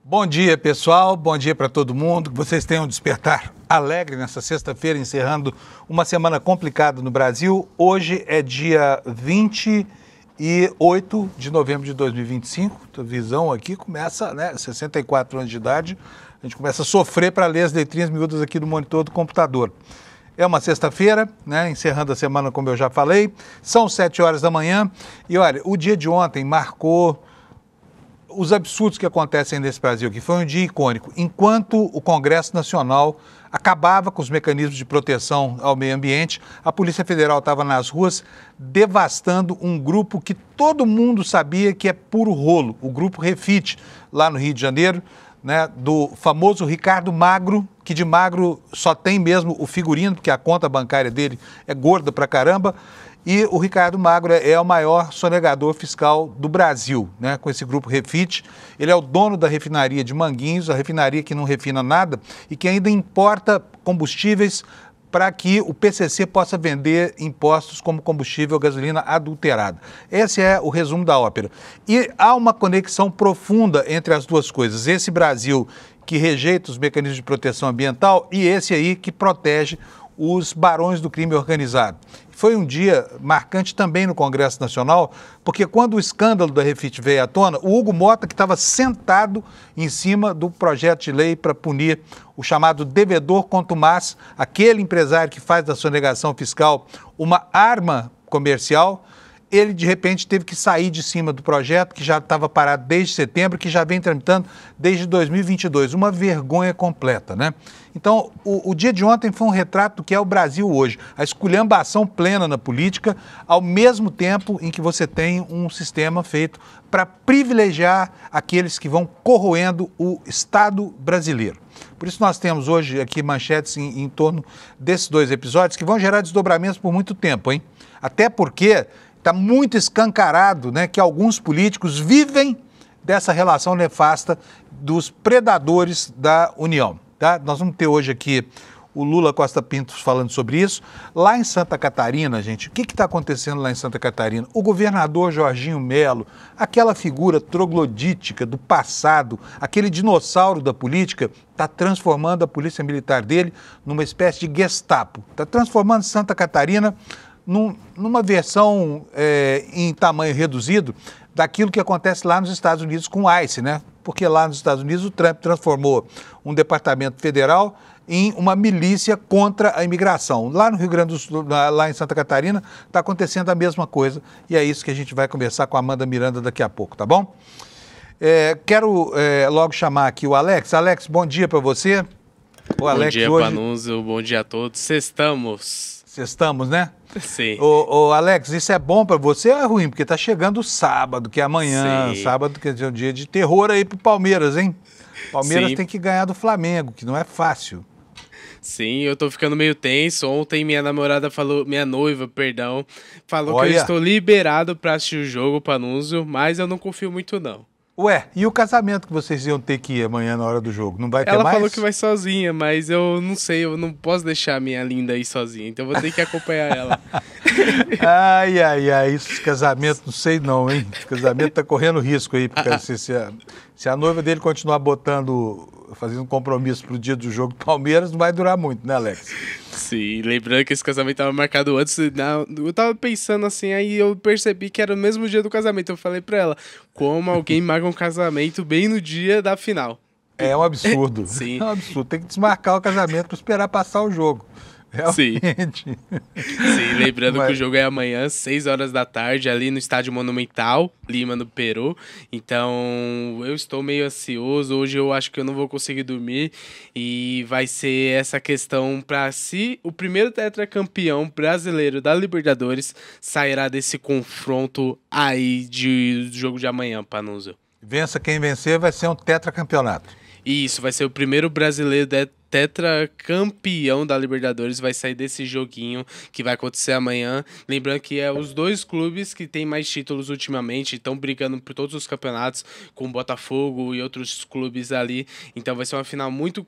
Bom dia, pessoal. Bom dia para todo mundo. Que vocês tenham um despertar alegre nessa sexta-feira, encerrando uma semana complicada no Brasil. Hoje é dia 28 de novembro de 2025. A visão aqui começa, 64 anos de idade. A gente começa a sofrer para ler as letrinhas miúdas aqui do monitor do computador. É uma sexta-feira, encerrando a semana, como eu já falei. São 7 horas da manhã. E olha, o dia de ontem marcou os absurdos que acontecem nesse Brasil, que foi um dia icônico. Enquanto o Congresso Nacional acabava com os mecanismos de proteção ao meio ambiente, a Polícia Federal estava nas ruas devastando um grupo que todo mundo sabia que é puro rolo, o Grupo Refit, lá no Rio de Janeiro, do famoso Ricardo Magro, que de magro só tem mesmo o figurino, porque a conta bancária dele é gorda pra caramba. E o Ricardo Magro é o maior sonegador fiscal do Brasil, com esse grupo Refit. Ele é o dono da refinaria de Manguinhos, a refinaria que não refina nada e que ainda importa combustíveis para que o PCC possa vender impostos como combustível gasolina adulterada. Esse é o resumo da ópera. E há uma conexão profunda entre as duas coisas. Esse Brasil que rejeita os mecanismos de proteção ambiental e esse aí que protege os barões do crime organizado. Foi um dia marcante também no Congresso Nacional, porque quando o escândalo da Refit veio à tona, o Hugo Mota, que estava sentado em cima do projeto de lei para punir o chamado devedor contumaz, aquele empresário que faz da sonegação fiscal uma arma comercial, ele de repente teve que sair de cima do projeto, que já estava parado desde setembro, que já vem tramitando desde 2022. Uma vergonha completa, Então, o dia de ontem foi um retrato do que é o Brasil hoje. A esculhambação plena na política, ao mesmo tempo em que você tem um sistema feito para privilegiar aqueles que vão corroendo o Estado brasileiro. Por isso nós temos hoje aqui manchetes em torno desses dois episódios que vão gerar desdobramentos por muito tempo, Até porque está muito escancarado, que alguns políticos vivem dessa relação nefasta dos predadores da União. Nós vamos ter hoje aqui o Lula Costa Pinto falando sobre isso. Lá em Santa Catarina, gente, o que está acontecendo lá em Santa Catarina? O governador Jorginho Melo, aquela figura troglodítica do passado, aquele dinossauro da política, está transformando a polícia militar dele numa espécie de Gestapo. Está transformando Santa Catarina numa versão em tamanho reduzido daquilo que acontece lá nos Estados Unidos com o ICE, Porque lá nos Estados Unidos o Trump transformou um departamento federal em uma milícia contra a imigração. Lá no Rio Grande do Sul, lá em Santa Catarina, está acontecendo a mesma coisa e é isso que a gente vai conversar com a Amanda Miranda daqui a pouco, tá bom? Quero logo chamar aqui o Alex. Alex, bom dia para você. O Alex, bom dia, hoje... Panunzio, bom dia a todos. Sextamos, Sim. Ô, Alex, isso é bom para você ou é ruim? Porque tá chegando o sábado, que é amanhã. Sim. Sábado, que é um dia de terror aí pro Palmeiras, hein? Palmeiras Sim. Tem que ganhar do Flamengo, que não é fácil. Sim, eu tô ficando meio tenso. Ontem minha noiva, falou que eu estou liberado para assistir o jogo, Panunzio, mas eu não confio muito não. Ué, e o casamento que vocês iam ter que ir amanhã na hora do jogo? Não vai ter mais? Ela falou que vai sozinha, mas eu não sei, eu não posso deixar a minha linda aí sozinha, então eu vou ter que acompanhar ela. Ai, esse casamento, não sei não, hein? Esse casamento tá correndo risco aí, porque se a noiva dele continuar fazendo um compromisso pro dia do jogo do Palmeiras, não vai durar muito, né, Alex? Sim, lembrando que esse casamento estava marcado antes, eu tava pensando assim, aí eu percebi que era o mesmo dia do casamento. Eu falei pra ela, como alguém marca um casamento bem no dia da final? É um absurdo. Sim. É um absurdo, tem que desmarcar o casamento para esperar passar o jogo. Realmente. Sim, lembrando que o jogo é amanhã, 6 horas da tarde, ali no Estádio Monumental, Lima, no Peru. Então, eu estou meio ansioso. Hoje eu acho que eu não vou conseguir dormir. E vai ser essa questão para se o primeiro tetracampeão brasileiro da Libertadores sairá desse confronto aí do jogo de amanhã, Panunzio. Vença quem vencer, vai ser um tetracampeonato. Isso, vai ser o primeiro brasileiro tetracampeão da Libertadores vai sair desse joguinho que vai acontecer amanhã. Lembrando que é os dois clubes que têm mais títulos ultimamente, estão brigando por todos os campeonatos, com o Botafogo e outros clubes ali. Então vai ser uma final muito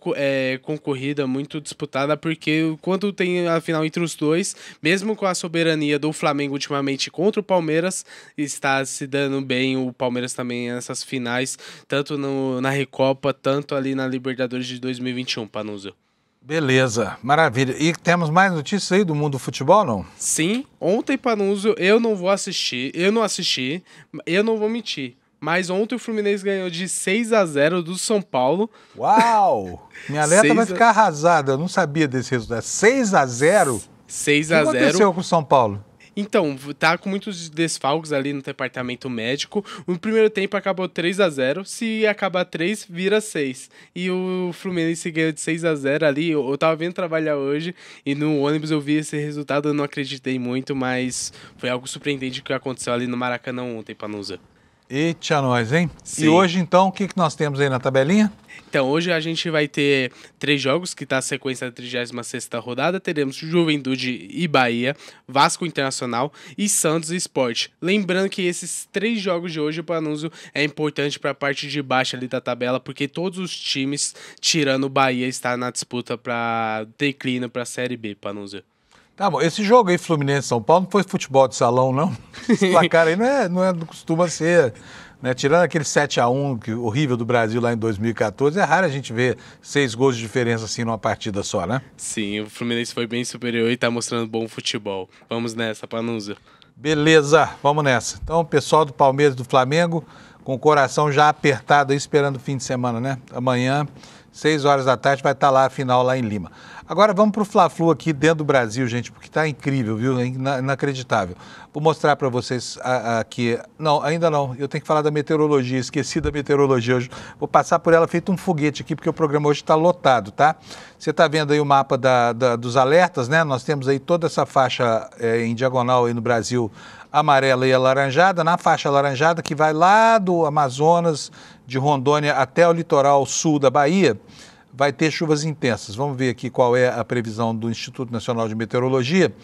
concorrida, muito disputada, porque quando tem a final entre os dois, mesmo com a soberania do Flamengo ultimamente contra o Palmeiras, está se dando bem o Palmeiras também nessas finais, tanto na Recopa, tanto ali na Libertadores de 2021, Panuso. Beleza, maravilha. E temos mais notícias aí do mundo do futebol, não? Sim, ontem, Panuso, eu não assisti, eu não vou mentir. Mas ontem o Fluminense ganhou de 6-0 do São Paulo. Uau! Minha atleta vai ficar arrasada, eu não sabia desse resultado. 6-0? 6-0. O que aconteceu com o São Paulo? Então, tá com muitos desfalques ali no departamento médico. O primeiro tempo acabou 3-0. Se acabar 3, vira 6. E o Fluminense ganhou de 6-0 ali. Eu tava vendo trabalhar hoje e no ônibus eu vi esse resultado. Eu não acreditei muito, mas foi algo surpreendente que aconteceu ali no Maracanã ontem, Panusa. Eita, nós, hein? Sim. E hoje, então, o que nós temos aí na tabelinha? Então, hoje a gente vai ter 3 jogos, que tá a sequência da 36ª rodada. Teremos Juventude e Bahia, Vasco Internacional e Santos e Sport. Lembrando que esses 3 jogos de hoje, o Panuso, é importante para a parte de baixo ali da tabela, porque todos os times, tirando o Bahia, está na disputa para declínio para a Série B, Panuso. Tá bom, esse jogo aí, Fluminense-São Paulo, não foi futebol de salão, não? Esse placar aí não costuma ser, né? Tirando aquele 7-1 horrível do Brasil lá em 2014, é raro a gente ver 6 gols de diferença assim numa partida só, né? Sim, o Fluminense foi bem superior e tá mostrando bom futebol. Vamos nessa, Panuso. Beleza, vamos nessa. Então, o pessoal do Palmeiras e do Flamengo, com o coração já apertado aí, esperando o fim de semana, né? Amanhã, 6 horas da tarde, vai estar lá a final lá em Lima. Agora vamos para o Fla-Flu aqui dentro do Brasil, gente, porque está incrível, viu? É inacreditável. Vou mostrar para vocês aqui. Não, ainda não. Eu tenho que falar da meteorologia. Esqueci da meteorologia hoje. Vou passar por ela feito um foguete aqui, porque o programa hoje está lotado, tá? Você está vendo aí o mapa dos alertas, né? Nós temos aí toda essa faixa em diagonal aí no Brasil, amarela e alaranjada. Na faixa alaranjada, que vai lá do Amazonas, de Rondônia até o litoral sul da Bahia, vai ter chuvas intensas. Vamos ver aqui qual é a previsão do Instituto Nacional de Meteorologia.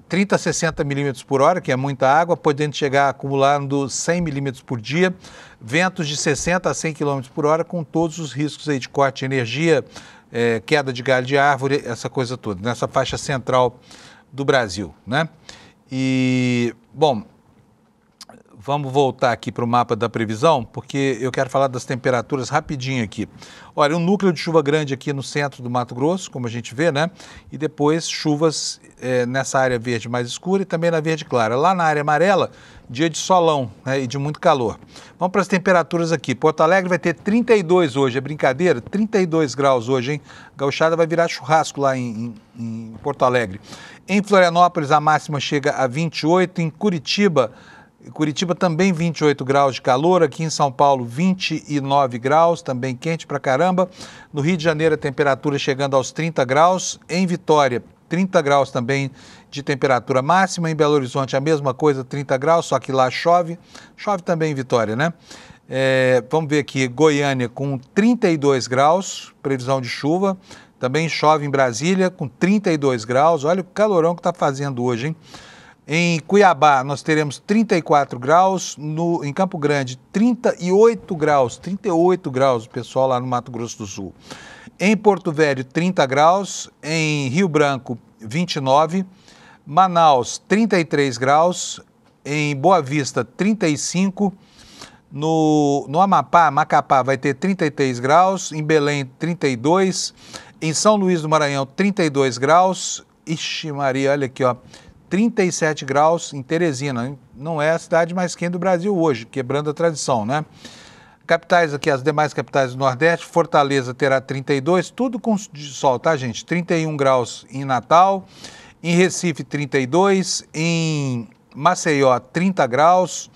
30 a 60 milímetros por hora, que é muita água, podendo chegar acumulando 100 milímetros por dia, ventos de 60 a 100 quilômetros por hora, com todos os riscos aí de corte de energia, queda de galho de árvore, essa coisa toda, nessa faixa central do Brasil, né? E, bom, vamos voltar aqui para o mapa da previsão, porque eu quero falar das temperaturas rapidinho aqui. Olha, um núcleo de chuva grande aqui no centro do Mato Grosso, como a gente vê, né? E depois chuvas nessa área verde mais escura e também na verde clara. Lá na área amarela, dia de solão, né? E de muito calor. Vamos para as temperaturas aqui. Porto Alegre vai ter 32 hoje, é brincadeira? 32 graus hoje, hein? Gauchada vai virar churrasco lá em Porto Alegre. Em Florianópolis, a máxima chega a 28. Em Curitiba também 28 graus de calor, aqui em São Paulo 29 graus, também quente pra caramba. No Rio de Janeiro a temperatura chegando aos 30 graus, em Vitória 30 graus também de temperatura máxima, em Belo Horizonte a mesma coisa, 30 graus, só que lá chove também em Vitória, né? Vamos ver aqui, Goiânia com 32 graus, previsão de chuva, também chove em Brasília com 32 graus, olha o calorão que está fazendo hoje, hein? Em Cuiabá, nós teremos 34 graus, em Campo Grande, 38 graus, o pessoal lá no Mato Grosso do Sul. Em Porto Velho, 30 graus, em Rio Branco, 29, Manaus, 33 graus, em Boa Vista, 35, no Amapá, Macapá, vai ter 33 graus, em Belém, 32, em São Luís do Maranhão, 32 graus, ixi Maria, olha aqui, ó. 37 graus em Teresina, não é a cidade mais quente do Brasil hoje, quebrando a tradição, né? Capitais aqui, as demais capitais do Nordeste, Fortaleza terá 32, tudo com sol, tá, gente? 31 graus em Natal, em Recife 32, em Maceió 30 graus,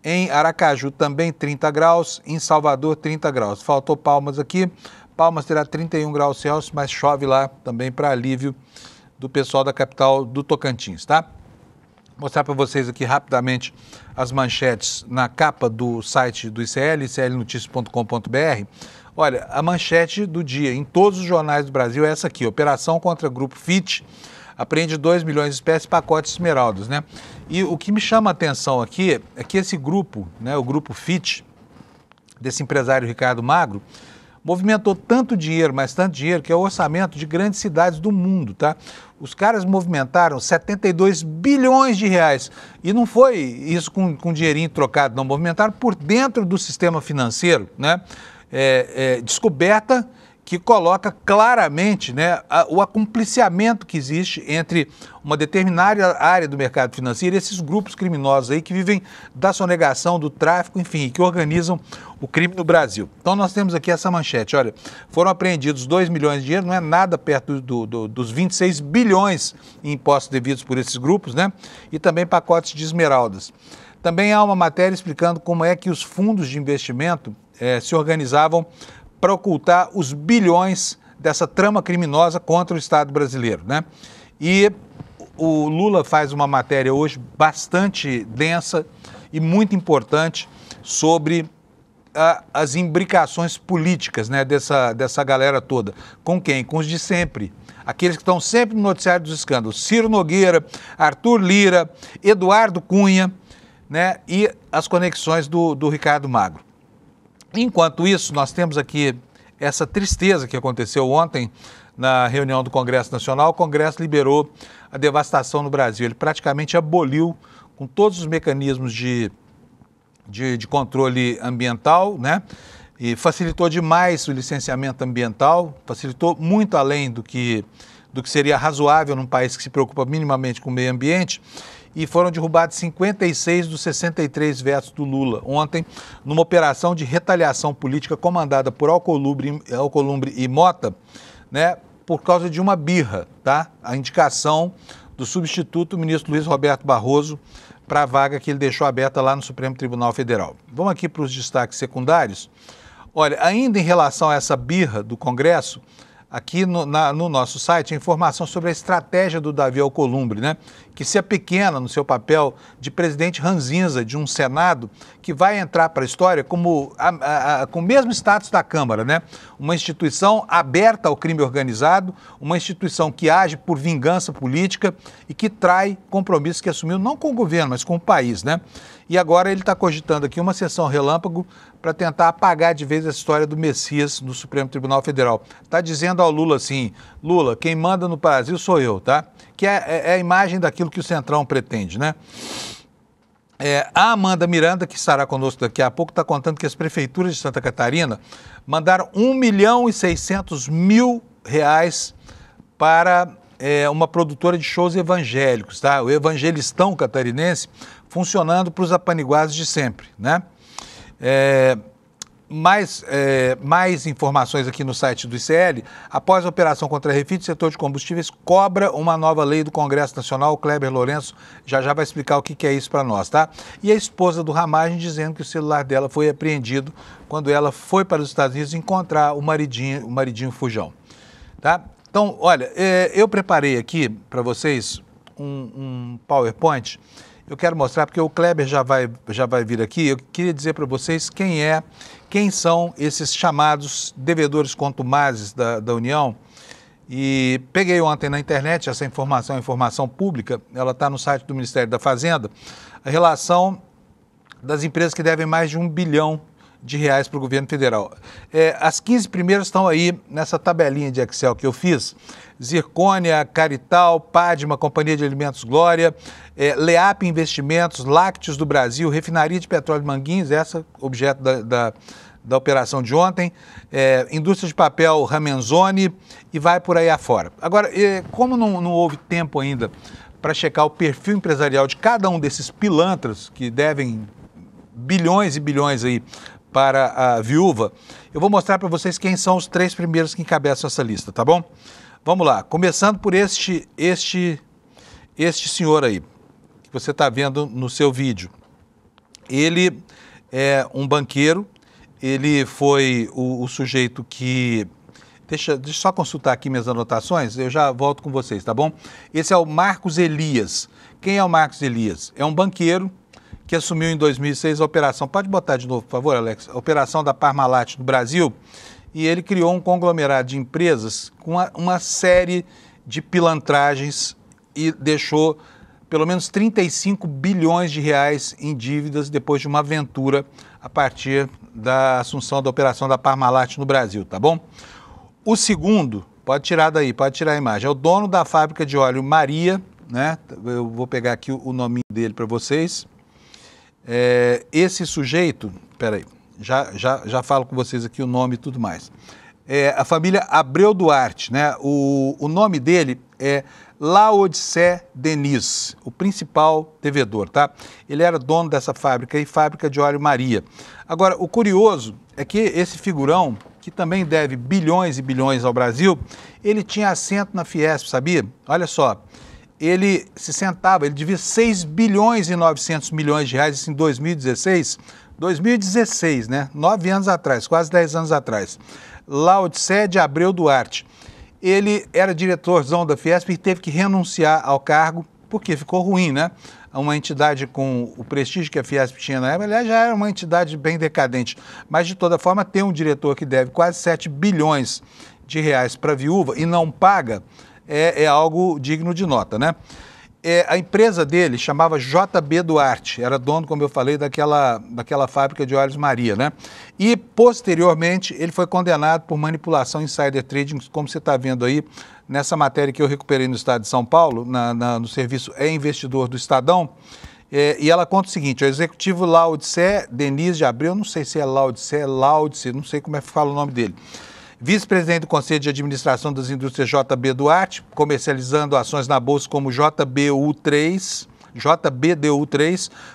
em Aracaju também 30 graus, em Salvador 30 graus. Faltou Palmas aqui, Palmas terá 31 graus Celsius, mas chove lá também para alívio do pessoal da capital do Tocantins, tá? Vou mostrar para vocês aqui rapidamente as manchetes na capa do site do ICL, iclnoticias.com.br. Olha, a manchete do dia em todos os jornais do Brasil é essa aqui: operação contra Grupo Fit, apreende 2 milhões de espécies, pacotes esmeraldas, né? E o que me chama a atenção aqui é que esse grupo, né, o Grupo Fit, desse empresário Ricardo Magro, movimentou tanto dinheiro, mas tanto dinheiro, que é o orçamento de grandes cidades do mundo, tá? Os caras movimentaram 72 bilhões de reais. E não foi isso com dinheirinho trocado, não. Movimentaram por dentro do sistema financeiro, né? Descoberta que coloca claramente, né, o acompliciamento que existe entre uma determinada área do mercado financeiro e esses grupos criminosos aí que vivem da sonegação, do tráfico, enfim, que organizam o crime no Brasil. Então nós temos aqui essa manchete: olha, foram apreendidos 2 milhões de dinheiro, não é nada perto dos 26 bilhões em impostos devidos por esses grupos, né? E também pacotes de esmeraldas. Também há uma matéria explicando como é que os fundos de investimento se organizavam para ocultar os bilhões dessa trama criminosa contra o Estado brasileiro, né? E o Lula faz uma matéria hoje bastante densa e muito importante sobre as imbricações políticas, né, dessa galera toda. Com quem? Com os de sempre. Aqueles que estão sempre no noticiário dos escândalos. Ciro Nogueira, Arthur Lira, Eduardo Cunha, né, e as conexões do Ricardo Magro. Enquanto isso, nós temos aqui essa tristeza que aconteceu ontem na reunião do Congresso Nacional. O Congresso liberou a devastação no Brasil. Ele praticamente aboliu, com todos os mecanismos de controle ambiental, né? E facilitou demais o licenciamento ambiental, facilitou muito além do que seria razoável num país que se preocupa minimamente com o meio ambiente. E foram derrubados 56 dos 63 vetos do Lula ontem, numa operação de retaliação política comandada por Alcolumbre e Mota, né, por causa de uma birra, tá? A indicação do substituto ministro Luiz Roberto Barroso para a vaga que ele deixou aberta lá no Supremo Tribunal Federal. Vamos aqui para os destaques secundários. Olha, ainda em relação a essa birra do Congresso, aqui no nosso site, a informação sobre a estratégia do Davi Alcolumbre, né? Que se apequena no seu papel de presidente ranzinza de um Senado que vai entrar para a história como com o mesmo status da Câmara, né? Uma instituição aberta ao crime organizado, uma instituição que age por vingança política e que trai compromissos que assumiu não com o governo, mas com o país, né? E agora ele está cogitando aqui uma sessão relâmpago para tentar apagar de vez a história do Messias no Supremo Tribunal Federal. Está dizendo ao Lula assim: Lula, quem manda no Brasil sou eu, tá? Que é a imagem daquilo que o Centrão pretende, né? A Amanda Miranda, que estará conosco daqui a pouco, está contando que as prefeituras de Santa Catarina mandaram 1.600.000 reais para uma produtora de shows evangélicos, tá? O Evangelistão Catarinense, funcionando para os apaniguados de sempre, né? Mais informações aqui no site do ICL. Após a operação contra a Refit, o setor de combustíveis cobra uma nova lei do Congresso Nacional. O Kleber Lourenço já vai explicar o que é isso para nós, tá? E a esposa do Ramagem dizendo que o celular dela foi apreendido quando ela foi para os Estados Unidos encontrar o maridinho fujão, tá? Então, olha, eu preparei aqui para vocês um PowerPoint. Eu quero mostrar, porque o Kleber já vai vir aqui. Eu queria dizer para vocês quem são esses chamados devedores contumazes da União. E peguei ontem na internet essa informação, informação pública, ela está no site do Ministério da Fazenda, a relação das empresas que devem mais de R$1 bilhão para o governo federal. As 15 primeiras estão aí nessa tabelinha de Excel que eu fiz: Zircônia, Carital, Padma, Companhia de Alimentos Glória, Leap Investimentos, Lácteos do Brasil, Refinaria de Petróleo de Manguinhos, essa objeto da operação de ontem, Indústria de Papel Ramenzoni, e vai por aí afora. Agora, como não houve tempo ainda para checar o perfil empresarial de cada um desses pilantras que devem bilhões e bilhões aí para a viúva, eu vou mostrar para vocês quem são os 3 primeiros que encabeçam essa lista, tá bom? Vamos lá, começando por este senhor aí, que você está vendo no seu vídeo. Ele é um banqueiro, ele foi o sujeito que... Deixa eu só consultar aqui minhas anotações, eu já volto com vocês, tá bom? Esse é o Marcos Elias. Quem é o Marcos Elias? É um banqueiro que assumiu em 2006 a operação... Pode botar de novo, por favor, Alex? A operação da Parmalat no Brasil. e ele criou um conglomerado de empresas com uma série de pilantragens e deixou pelo menos 35 bilhões de reais em dívidas depois de uma aventura a partir da assunção da operação da Parmalat no Brasil, tá bom? O segundo, pode tirar daí, pode tirar a imagem, é o dono da fábrica de óleo Maria, né? Eu vou pegar aqui o nominho dele para vocês. Esse sujeito, peraí, já falo com vocês aqui o nome e tudo mais. A família Abreu Duarte, né? O nome dele é Laodicé Denis, o principal devedor, tá? Ele era dono dessa fábrica aí, fábrica de óleo Maria. Agora, o curioso é que esse figurão, que também deve bilhões e bilhões ao Brasil, ele tinha assento na Fiesp, sabia? Olha só, ele se sentava, ele devia 6 bilhões e 900 milhões de reais, isso em 2016, 2016, né? 9 anos atrás, quase 10 anos atrás. Laodicé de Abreu Duarte. Ele era diretorzão da Fiesp e teve que renunciar ao cargo, porque ficou ruim, né? Uma entidade com o prestígio que a Fiesp tinha na época, aliás, já era uma entidade bem decadente. Mas, de toda forma, ter um diretor que deve quase 7 bilhões de reais para a viúva e não paga, é algo digno de nota, né? A empresa dele chamava JB Duarte, era dono, como eu falei, daquela fábrica de óleos Maria, né? E, posteriormente, ele foi condenado por manipulação insider trading, como você está vendo aí, nessa matéria que eu recuperei no estado de São Paulo, no serviço Investidor do Estadão, e ela conta o seguinte, o executivo Laodicé Denis de Abreu, não sei se é Laodicé, não sei como é que fala o nome dele, vice-presidente do Conselho de Administração das Indústrias JB Duarte, comercializando ações na Bolsa como JBDU3,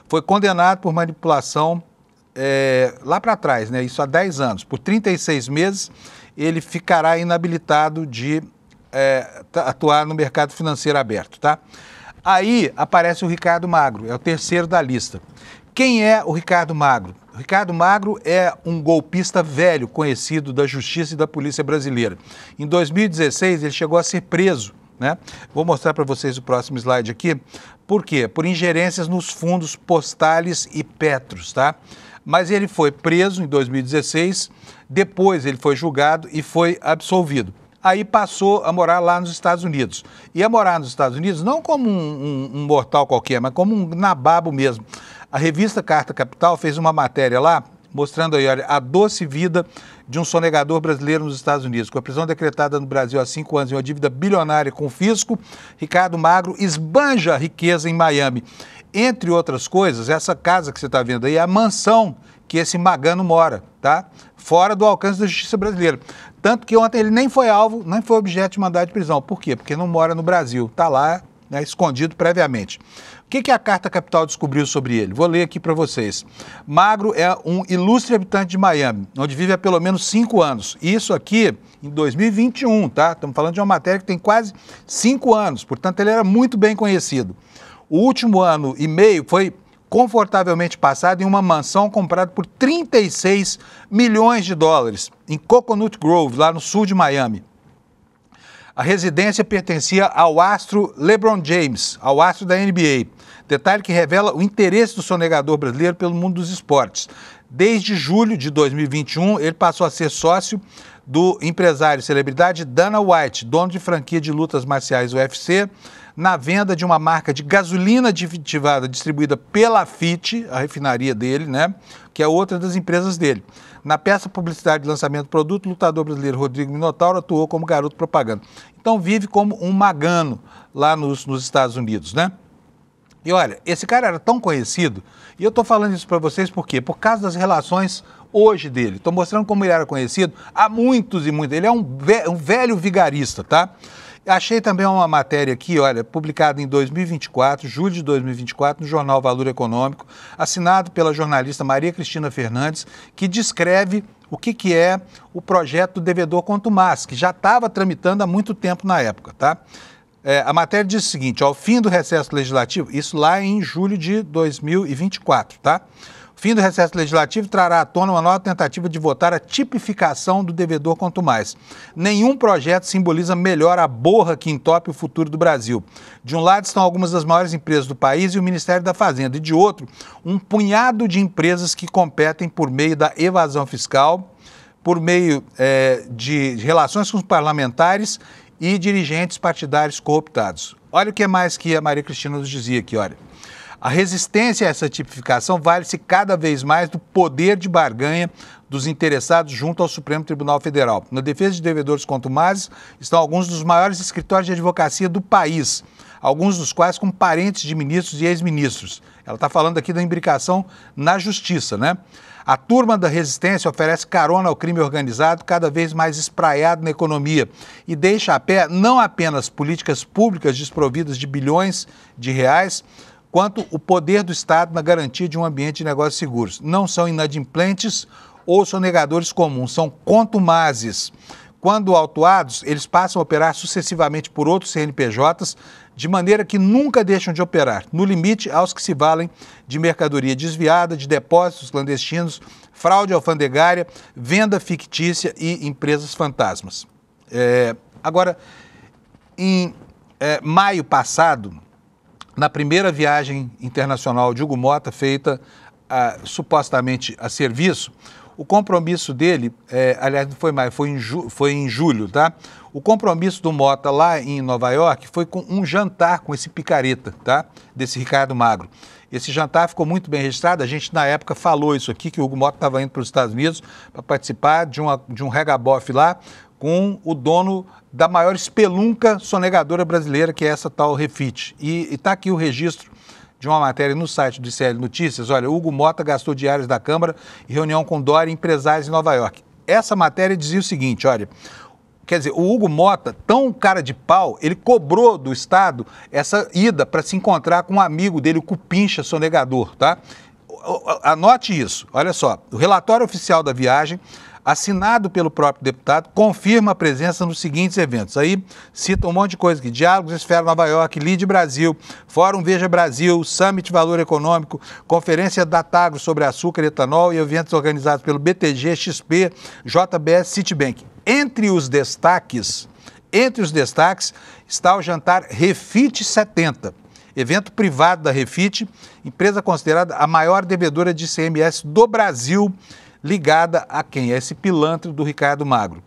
foi condenado por manipulação lá para trás, né? Isso há 10 anos. Por 36 meses, ele ficará inabilitado de atuar no mercado financeiro aberto, tá? Aí aparece o Ricardo Magro, é o terceiro da lista. Quem é o Ricardo Magro? O Ricardo Magro é um golpista velho, conhecido da Justiça e da Polícia Brasileira. Em 2016, ele chegou a ser preso, né? Vou mostrar para vocês o próximo slide aqui. Por quê? Por ingerências nos fundos Postales e Petros, tá? Mas ele foi preso em 2016, depois ele foi julgado e foi absolvido. Aí passou a morar lá nos Estados Unidos. E a morar nos Estados Unidos não como um mortal qualquer, mas como um nababo mesmo. A revista Carta Capital fez uma matéria lá, mostrando aí, olha, a doce vida de um sonegador brasileiro nos Estados Unidos. Com a prisão decretada no Brasil há 5 anos e uma dívida bilionária com o fisco, Ricardo Magro esbanja a riqueza em Miami. Entre outras coisas, essa casa que você está vendo aí é a mansão que esse Magano mora, tá? Fora do alcance da justiça brasileira. Tanto que ontem ele nem foi alvo, nem foi objeto de mandado de prisão. Por quê? Porque não mora no Brasil, está lá, né, escondido previamente. O que a Carta Capital descobriu sobre ele? Vou ler aqui para vocês. Magro é um ilustre habitante de Miami, onde vive há pelo menos 5 anos. Isso aqui em 2021, tá? Estamos falando de uma matéria que tem quase 5 anos, portanto ele era muito bem conhecido. O último ano e meio foi confortavelmente passado em uma mansão comprada por 36 milhões de dólares em Coconut Grove, lá no sul de Miami. A residência pertencia ao astro LeBron James, ao astro da NBA. Detalhe que revela o interesse do sonegador brasileiro pelo mundo dos esportes. Desde julho de 2021, ele passou a ser sócio do empresário e celebridade Dana White, dono de franquia de lutas marciais UFC, na venda de uma marca de gasolina aditivada distribuída pela FIT, a refinaria dele, né, que é outra das empresas dele. Na peça publicidade de lançamento do produto, o lutador brasileiro Rodrigo Minotauro atuou como garoto propaganda. Então vive como um magano lá nos Estados Unidos, né? E olha, esse cara era tão conhecido, e eu estou falando isso para vocês por quê? Por causa das relações hoje dele. Estou mostrando como ele era conhecido há muitos e muitos. Ele é um velho vigarista, tá? Achei também uma matéria aqui, olha, publicada em 2024, julho de 2024, no jornal Valor Econômico, assinado pela jornalista Maria Cristina Fernandes, que descreve o que é o projeto do devedor contumaz, que já estava tramitando há muito tempo na época, tá? A matéria diz o seguinte, ao fim do recesso legislativo, isso lá em julho de 2024, tá? O fim do recesso legislativo trará à tona uma nova tentativa de votar a tipificação do devedor contumaz. Nenhum projeto simboliza melhor a borra que entope o futuro do Brasil. De um lado estão algumas das maiores empresas do país e o Ministério da Fazenda, e de outro, um punhado de empresas que competem por meio da evasão fiscal, por meio de relações com os parlamentares e dirigentes partidários cooptados. Olha o que mais que a Maria Cristina nos dizia aqui, olha. A resistência a essa tipificação vale-se cada vez mais do poder de barganha dos interessados junto ao Supremo Tribunal Federal. Na defesa de devedores contumazes estão alguns dos maiores escritórios de advocacia do país, alguns dos quais com parentes de ministros e ex-ministros. Ela está falando aqui da imbricação na justiça, né? A turma da resistência oferece carona ao crime organizado cada vez mais espraiado na economia e deixa a pé não apenas políticas públicas desprovidas de bilhões de reais, quanto o poder do Estado na garantia de um ambiente de negócios seguros. Não são inadimplentes ou sonegadores comuns, são contumazes. Quando autuados, eles passam a operar sucessivamente por outros CNPJs, de maneira que nunca deixam de operar, no limite aos que se valem de mercadoria desviada, de depósitos clandestinos, fraude alfandegária, venda fictícia e empresas fantasmas. Agora, em maio passado, na primeira viagem internacional de Hugo Motta, feita supostamente a serviço, o compromisso dele, aliás, não foi maio, foi em julho, tá? O compromisso do Motta lá em Nova York foi com um jantar com esse picareta, tá? Desse Ricardo Magro. Esse jantar ficou muito bem registrado, a gente na época falou isso aqui, que o Hugo Motta estava indo para os Estados Unidos para participar de um regabof lá com o dono da maior espelunca sonegadora brasileira, que é essa tal Refit. E está aqui o registro de uma matéria no site do ICL Notícias. Olha, Hugo Motta gastou diários da Câmara em reunião com Dória e empresários em Nova York. Essa matéria dizia o seguinte, olha, quer dizer, o Hugo Motta, tão cara de pau, ele cobrou do Estado essa ida para se encontrar com um amigo dele, o Cupincha sonegador, tá? Anote isso, olha só, o relatório oficial da viagem, assinado pelo próprio deputado, confirma a presença nos seguintes eventos. Aí cita um monte de coisa aqui. Diálogos Esfera Nova York, Lide Brasil, Fórum Veja Brasil, Summit Valor Econômico, Conferência da Tagro sobre açúcar e etanol e eventos organizados pelo BTG, XP, JBS, Citibank. Entre os destaques está o jantar Refit 70. Evento privado da Refit, empresa considerada a maior devedora de ICMS do Brasil, ligada a quem? A esse pilantra do Ricardo Magro.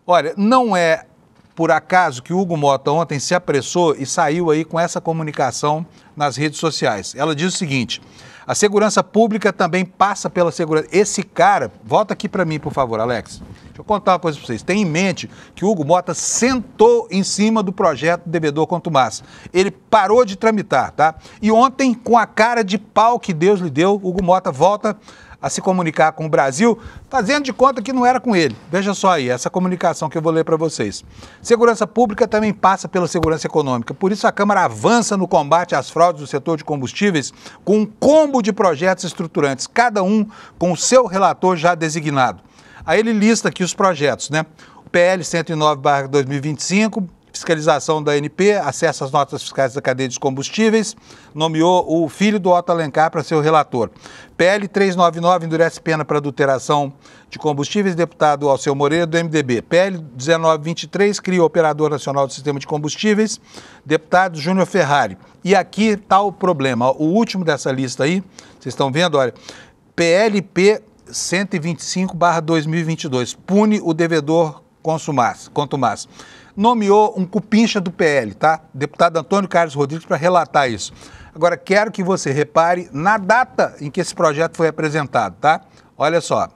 Olha, não é por acaso que o Hugo Motta ontem se apressou e saiu aí com essa comunicação nas redes sociais. Ela diz o seguinte, a segurança pública também passa pela segurança. Esse cara, volta aqui para mim, por favor, Alex. Deixa eu contar uma coisa para vocês. Tem em mente que o Hugo Motta sentou em cima do projeto do devedor contumaz. Ele parou de tramitar, tá? E ontem, com a cara de pau que Deus lhe deu, o Hugo Motta volta a se comunicar com o Brasil, fazendo de conta que não era com ele. Veja só aí, essa comunicação que eu vou ler para vocês. Segurança pública também passa pela segurança econômica. Por isso, a Câmara avança no combate às fraudes do setor de combustíveis com um combo de projetos estruturantes, cada um com o seu relator já designado. Aí ele lista aqui os projetos, né? O PL 109/2025, fiscalização da ANP, acesso às notas fiscais da cadeia de combustíveis, nomeou o filho do Otto Alencar para ser o relator. PL 399 endurece pena para adulteração de combustíveis, deputado Alceu Moreira, do MDB. PL 1923 cria o Operador Nacional do Sistema de Combustíveis, deputado Júnior Ferrari. E aqui está o problema, o último dessa lista aí, vocês estão vendo, olha, PLP 125/2022, pune o devedor contumaz. Nomeou um cupincha do PL, tá? Deputado Antônio Carlos Rodrigues, para relatar isso. Agora, quero que você repare na data em que esse projeto foi apresentado, tá? Olha só,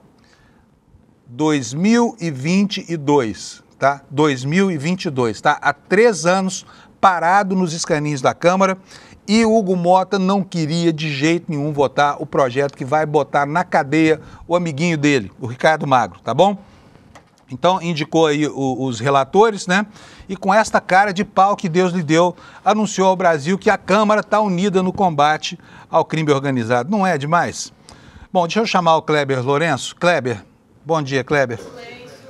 2022, tá? 2022, tá? Há 3 anos parado nos escaninhos da Câmara e o Hugo Motta não queria de jeito nenhum votar o projeto que vai botar na cadeia o amiguinho dele, o Ricardo Magro, tá bom? Então, indicou aí os relatores, né? E com esta cara de pau que Deus lhe deu, anunciou ao Brasil que a Câmara está unida no combate ao crime organizado. Não é demais? Bom, deixa eu chamar o Kleber Lourenço. Kleber, bom dia, Kleber.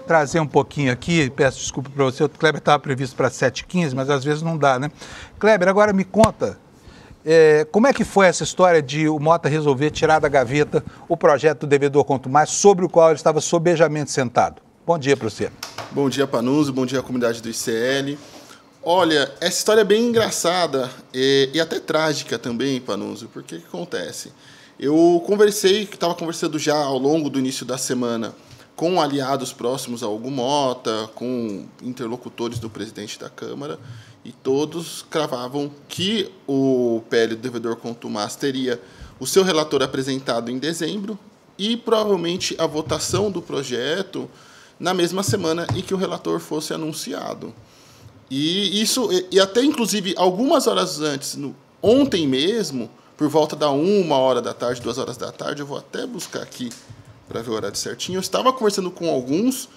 Trazer um pouquinho aqui, peço desculpa para você, o Kleber estava previsto para 7h15, mas às vezes não dá, né? Kleber, agora me conta, como é que foi essa história de o Motta resolver tirar da gaveta o projeto do devedor contumaz, sobre o qual ele estava sobejamente sentado? Bom dia para você. Bom dia, Panunzio. Bom dia à comunidade do ICL. Olha, essa história é bem engraçada e até trágica também, Panunzio, porque o que acontece? Eu estava conversando já ao longo do início da semana com aliados próximos a Hugo Motta, com interlocutores do presidente da Câmara, e todos cravavam que o PL do devedor contumaz teria o seu relator apresentado em dezembro e provavelmente a votação do projeto na mesma semana em que o relator fosse anunciado. E até, inclusive, algumas horas antes, ontem mesmo, por volta da 1h da tarde, 2h da tarde, eu vou até buscar aqui para ver o horário certinho, eu estava conversando com alguns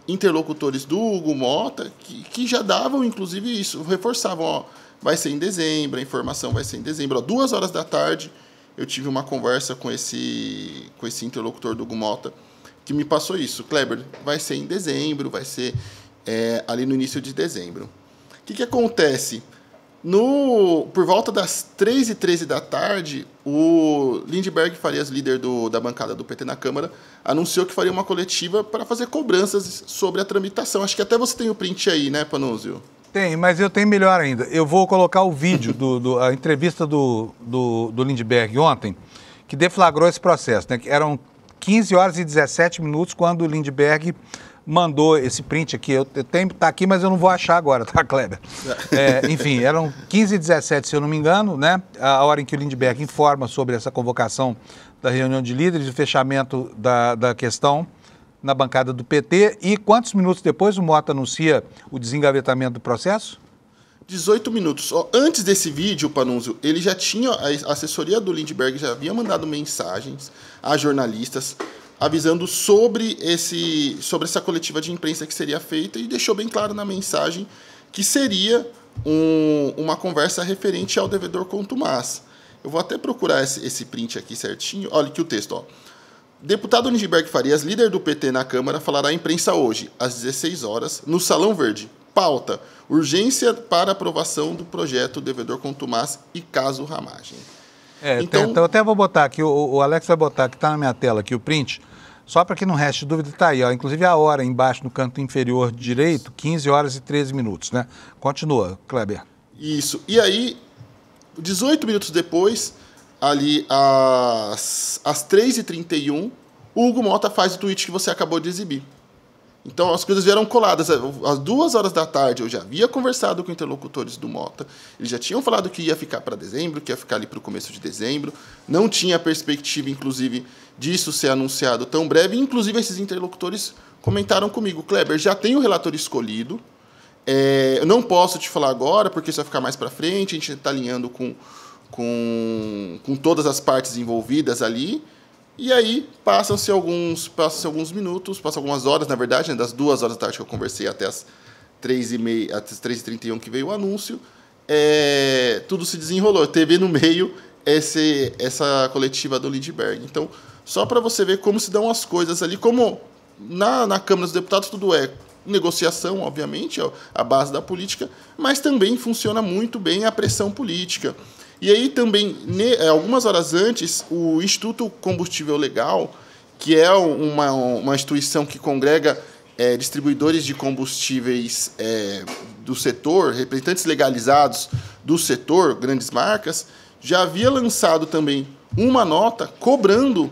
interlocutores do Hugo Motta que já davam, inclusive, isso, reforçavam, ó, vai ser em dezembro, a informação vai ser em dezembro. Ó, 2h da tarde, eu tive uma conversa com esse interlocutor do Hugo Motta, que me passou isso. Kleber, vai ser em dezembro, vai ser ali no início de dezembro. O que acontece? Por volta das 3h13 da tarde, o Lindbergh Farias, líder da bancada do PT na Câmara, anunciou que faria uma coletiva para fazer cobranças sobre a tramitação. Acho que até você tem o print aí, né, Panunzio? Tem, mas eu tenho melhor ainda. Eu vou colocar o vídeo, a entrevista do Lindbergh ontem, que deflagrou esse processo, né? Eram 15h17 quando o Lindbergh mandou esse print aqui. Eu tenho, tá aqui, mas eu não vou achar agora, tá, Kleber? Enfim, eram 15h17, se eu não me engano, né? A hora em que o Lindbergh informa sobre essa convocação da reunião de líderes, o fechamento da questão na bancada do PT. E quantos minutos depois o Motta anuncia o desengavetamento do processo? 18 minutos. Antes desse vídeo, Panunzio, ele já tinha, a assessoria do Lindbergh já havia mandado mensagens a jornalistas avisando sobre essa coletiva de imprensa que seria feita e deixou bem claro na mensagem que seria uma conversa referente ao devedor contumaz. Eu vou até procurar esse print aqui certinho. Olha aqui o texto, ó. Deputado Lindbergh Farias, líder do PT na Câmara, falará à imprensa hoje, às 16h, no Salão Verde. Pauta: urgência para aprovação do projeto devedor contumaz e caso Ramagem. Então, eu até vou botar aqui, o Alex vai botar, que está na minha tela aqui, o print, só para que não reste dúvida, está aí, ó, inclusive a hora embaixo no canto inferior direito, 15h13, né? Continua, Kleber. Isso. E aí, 18 minutos depois, ali às 3h31, o Hugo Motta faz o tweet que você acabou de exibir. Então, as coisas vieram coladas. Às 2h da tarde, eu já havia conversado com interlocutores do Motta. Eles já tinham falado que ia ficar para dezembro, que ia ficar ali para o começo de dezembro. Não tinha perspectiva, inclusive, disso ser anunciado tão breve. Inclusive, esses interlocutores comentaram comigo: Kleber, já tem o relator escolhido. Eu não posso te falar agora, porque isso vai ficar mais para frente. A gente está alinhando com todas as partes envolvidas ali. E aí, passam-se alguns minutos, passam algumas horas, na verdade, né, das 2h da tarde que eu conversei até as 3h30, até as 3h31 que veio o anúncio, tudo se desenrolou. Teve no meio essa coletiva do Lindbergh. Então, só para você ver como se dão as coisas ali, como na Câmara dos Deputados tudo é negociação, obviamente, é a base da política, mas também funciona muito bem a pressão política. E aí também, algumas horas antes, o Instituto Combustível Legal, que é uma instituição que congrega distribuidores de combustíveis do setor, representantes legalizados do setor, grandes marcas, já havia lançado também uma nota cobrando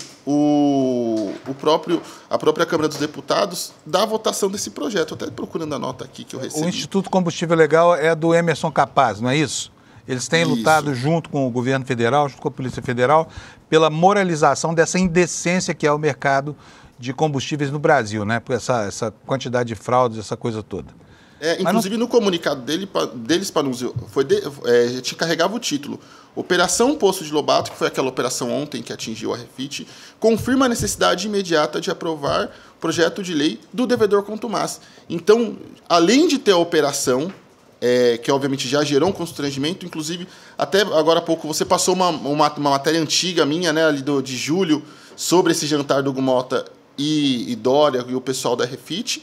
a própria Câmara dos Deputados da votação desse projeto. Até procurando a nota aqui que eu recebi. O Instituto Combustível Legal é do Emerson Capaz, não é isso? Eles têm lutado junto com o governo federal, junto com a Polícia Federal, pela moralização dessa indecência que é o mercado de combustíveis no Brasil, né? Por essa quantidade de fraudes, essa coisa toda. Inclusive, no comunicado deles, Panunzio, carregava o título: Operação Poço de Lobato, que foi aquela operação ontem que atingiu a Refit, confirma a necessidade imediata de aprovar o projeto de lei do devedor contumaz. Então, além de ter a operação, que obviamente já gerou um constrangimento, inclusive, até agora há pouco você passou uma matéria antiga minha, né, ali de julho, sobre esse jantar do Hugo Motta e Dória e o pessoal da Refit,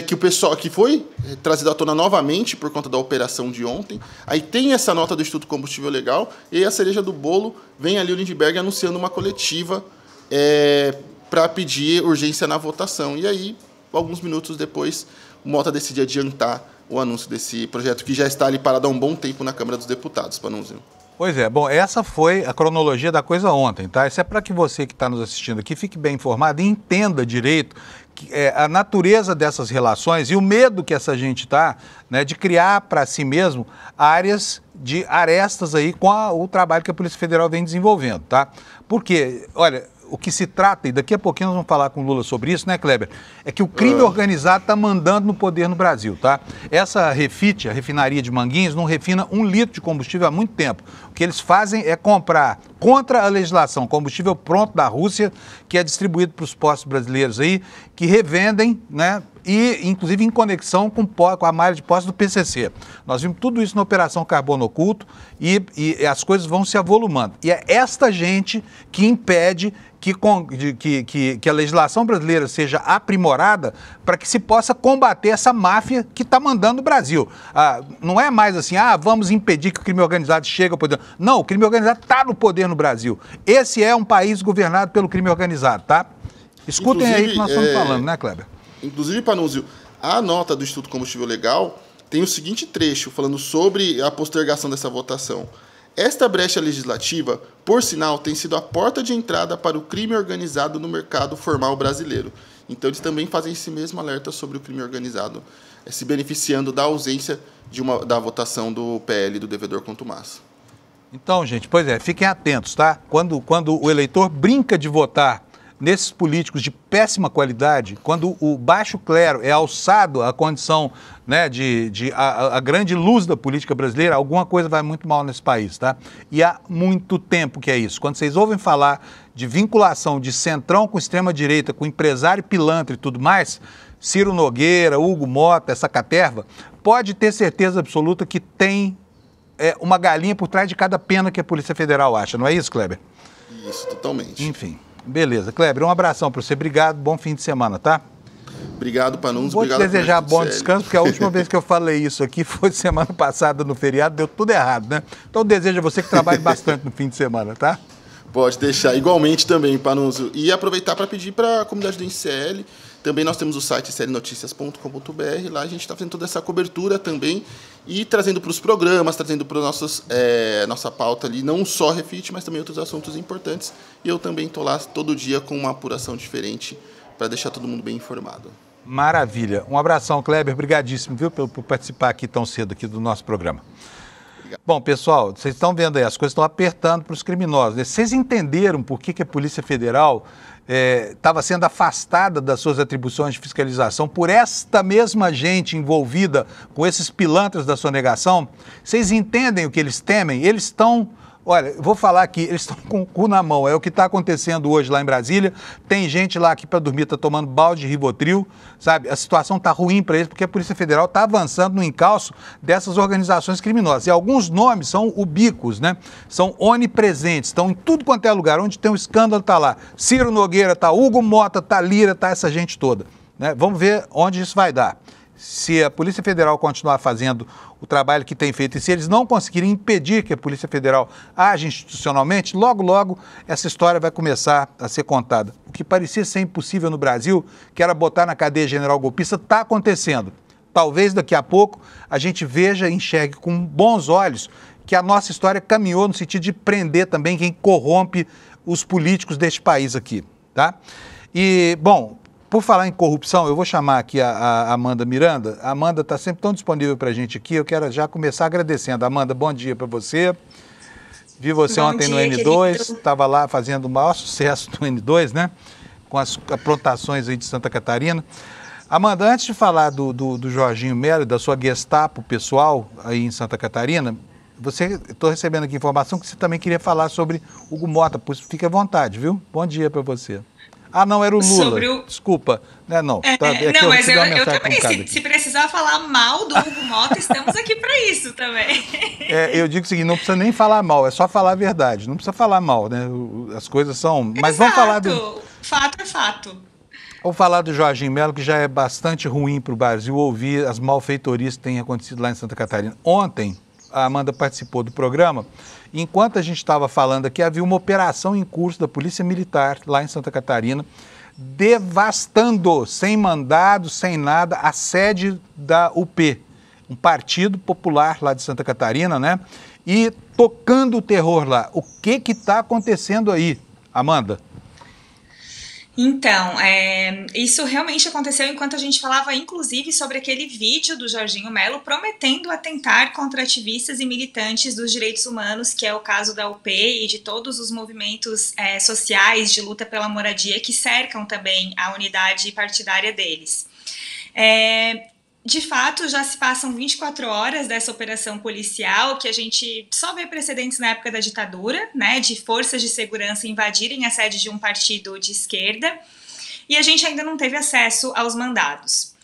que o pessoal que foi trazido à tona novamente por conta da operação de ontem. Aí tem essa nota do Instituto Combustível Legal, e a cereja do bolo vem ali o Lindbergh anunciando uma coletiva para pedir urgência na votação. E aí, alguns minutos depois, o Motta decide adiantar o anúncio desse projeto, que já está ali parado há um bom tempo na Câmara dos Deputados, Panunzio. Pois é, bom, essa foi a cronologia da coisa ontem, tá? Isso é para que você que está nos assistindo aqui fique bem informado e entenda direito a natureza dessas relações e o medo que essa gente está, né, de criar para si mesmo áreas de arestas aí com o trabalho que a Polícia Federal vem desenvolvendo, tá? Porque, olha, o que se trata, e daqui a pouquinho nós vamos falar com o Lula sobre isso, né, Kleber? É que o crime organizado está mandando no poder no Brasil, tá? Essa Refit, a refinaria de Manguinhos, não refina 1 litro de combustível há muito tempo. O que eles fazem é comprar, contra a legislação, combustível pronto da Rússia, que é distribuído para os postos brasileiros aí, que revendem, né? E, inclusive, em conexão com a malha de postos do PCC. Nós vimos tudo isso na Operação Carbono Oculto e as coisas vão se avolumando. E é esta gente que impede que a legislação brasileira seja aprimorada para que se possa combater essa máfia que está mandando o Brasil. Não é mais assim, vamos impedir que o crime organizado chegue ao poder. Não, o crime organizado está no poder no Brasil. Esse é um país governado pelo crime organizado, tá? Escutem aí o que nós estamos falando, né, Kleber? Inclusive, Panunzio, a nota do Instituto Combustível Legal tem o seguinte trecho, falando sobre a postergação dessa votação. Esta brecha legislativa, por sinal, tem sido a porta de entrada para o crime organizado no mercado formal brasileiro. Então, eles também fazem esse mesmo alerta sobre o crime organizado, se beneficiando da ausência da votação do PL do devedor contumaz. Então, gente, pois é, fiquem atentos, tá? Quando o eleitor brinca de votar nesses políticos de péssima qualidade, quando o baixo clero é alçado à condição, né, a grande luz da política brasileira, alguma coisa vai muito mal nesse país, tá? E há muito tempo que é isso. Quando vocês ouvem falar de vinculação de centrão com extrema-direita, com empresário pilantra e tudo mais, Ciro Nogueira, Hugo Mota, essa caterva, pode ter certeza absoluta que tem uma galinha por trás de cada pena que a Polícia Federal acha, não é isso, Kleber? Isso, totalmente. Enfim. Beleza. Kleber, um abração para você. Obrigado. Bom fim de semana, tá? Obrigado, Panunzio. Vou te desejar bom descanso, porque a última vez que eu falei isso aqui foi semana passada no feriado, deu tudo errado, né? Então desejo a você que trabalhe bastante no fim de semana, tá? Pode deixar. Igualmente também, Panunzio. E aproveitar para pedir para a comunidade do ICL. Também nós temos o site iclnoticias.com.br. Lá a gente está fazendo toda essa cobertura também e trazendo para os programas, trazendo para nossa pauta ali, não só Refit, mas também outros assuntos importantes. E eu também estou lá todo dia com uma apuração diferente para deixar todo mundo bem informado. Maravilha. Um abração, Kleber. Obrigadíssimo, viu, por participar aqui tão cedo aqui do nosso programa. Obrigado. Bom, pessoal, vocês estão vendo aí, as coisas estão apertando para os criminosos, né? Vocês entenderam por que a Polícia Federal estava sendo afastada das suas atribuições de fiscalização por esta mesma gente envolvida com esses pilantras da sonegação? Vocês entendem o que eles temem? Eles estão... Olha, eu vou falar aqui, eles estão com o cu na mão. É o que está acontecendo hoje lá em Brasília. Tem gente lá que para dormir está tomando balde de Rivotril, sabe? A situação está ruim para eles porque a Polícia Federal está avançando no encalço dessas organizações criminosas. E alguns nomes são ubíquos, né? São onipresentes, estão em tudo quanto é lugar. Onde tem um escândalo está lá. Ciro Nogueira está, Hugo Mota está, Lira está, essa gente toda, né? Vamos ver onde isso vai dar. Se a Polícia Federal continuar fazendo o trabalho que tem feito e se eles não conseguirem impedir que a Polícia Federal age institucionalmente, logo, logo essa história vai começar a ser contada. O que parecia ser impossível no Brasil, que era botar na cadeia general golpista, está acontecendo. Talvez daqui a pouco a gente veja e enxergue com bons olhos que a nossa história caminhou no sentido de prender também quem corrompe os políticos deste país aqui, tá? E, bom... Por falar em corrupção, eu vou chamar aqui a Amanda Miranda. A Amanda está sempre tão disponível para a gente aqui. Eu quero já começar agradecendo. Amanda, bom dia para você. Vi você ontem no N2, estava lá fazendo o maior sucesso no N2, né? Com as aprontações aí de Santa Catarina. Amanda, antes de falar do Jorginho Melo, da sua Gestapo pessoal aí em Santa Catarina, estou recebendo aqui informação que você também queria falar sobre Hugo Mota, pois fique à vontade, viu? Bom dia para você. Ah, não, era o Lula. Desculpa. Não, não, mas eu também, se precisar falar mal do Hugo Mota, estamos aqui para isso também. Eu digo o seguinte, não precisa nem falar mal, é só falar a verdade. Não precisa falar mal, né? As coisas são... Mas exato, vamos falar do... Fato é fato. Vamos falar do Jorginho Melo, que já é bastante ruim para o Brasil ouvir as malfeitorias que têm acontecido lá em Santa Catarina. Ontem, a Amanda participou do programa. Enquanto a gente estava falando aqui, havia uma operação em curso da Polícia Militar lá em Santa Catarina, devastando, sem mandado, sem nada, a sede da UP, um partido popular lá de Santa Catarina, né? e tocando o terror lá. O que está acontecendo aí, Amanda? Então, isso realmente aconteceu enquanto a gente falava, inclusive, sobre aquele vídeo do Jorginho Melo prometendo atentar contra ativistas e militantes dos direitos humanos, que é o caso da UP e de todos os movimentos sociais de luta pela moradia que cercam também a unidade partidária deles. De fato, já se passam 24 horas dessa operação policial, que a gente só vê precedentes na época da ditadura, né, de forças de segurança invadirem a sede de um partido de esquerda, e a gente ainda não teve acesso aos mandados.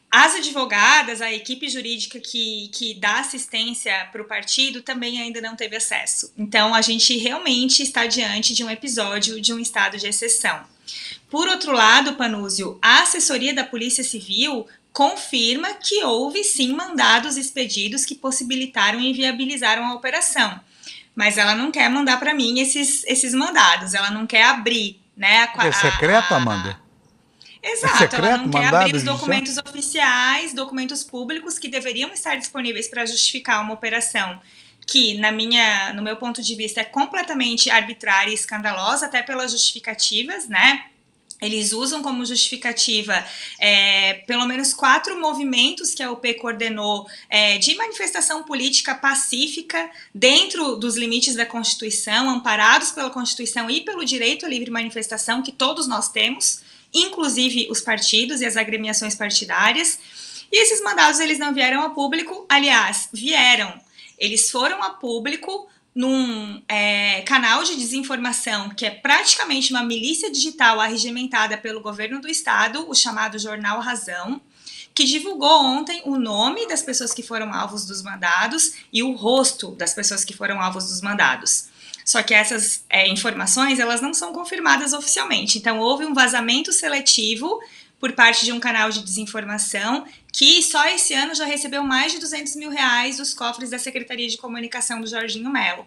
As advogadas, a equipe jurídica que dá assistência para o partido também ainda não teve acesso. Então, a gente realmente está diante de um episódio de um estado de exceção. Por outro lado, Panúzio, a assessoria da Polícia Civil confirma que houve sim mandados expedidos que possibilitaram e inviabilizaram a operação. Mas ela não quer mandar para mim esses mandados, ela não quer abrir, né? É secreto, Amanda? Exato, secreto, ela não quer abrir os documentos oficiais, documentos públicos que deveriam estar disponíveis para justificar uma operação que, no meu ponto de vista, é completamente arbitrária e escandalosa, até pelas justificativas, né? Eles usam como justificativa pelo menos 4 movimentos que a UP coordenou de manifestação política pacífica dentro dos limites da Constituição, amparados pela Constituição e pelo direito à livre manifestação que todos nós temos, inclusive os partidos e as agremiações partidárias. E esses mandados eles não vieram a público, aliás, vieram. Eles foram a público num canal de desinformação que é praticamente uma milícia digital arregimentada pelo governo do estado, o chamado Jornal Razão, que divulgou ontem o nome das pessoas que foram alvos dos mandados e o rosto das pessoas que foram alvos dos mandados. Só que essas informações elas não são confirmadas oficialmente, então houve um vazamento seletivo por parte de um canal de desinformação que só esse ano já recebeu mais de R$200 mil dos cofres da Secretaria de Comunicação do Jorginho Melo.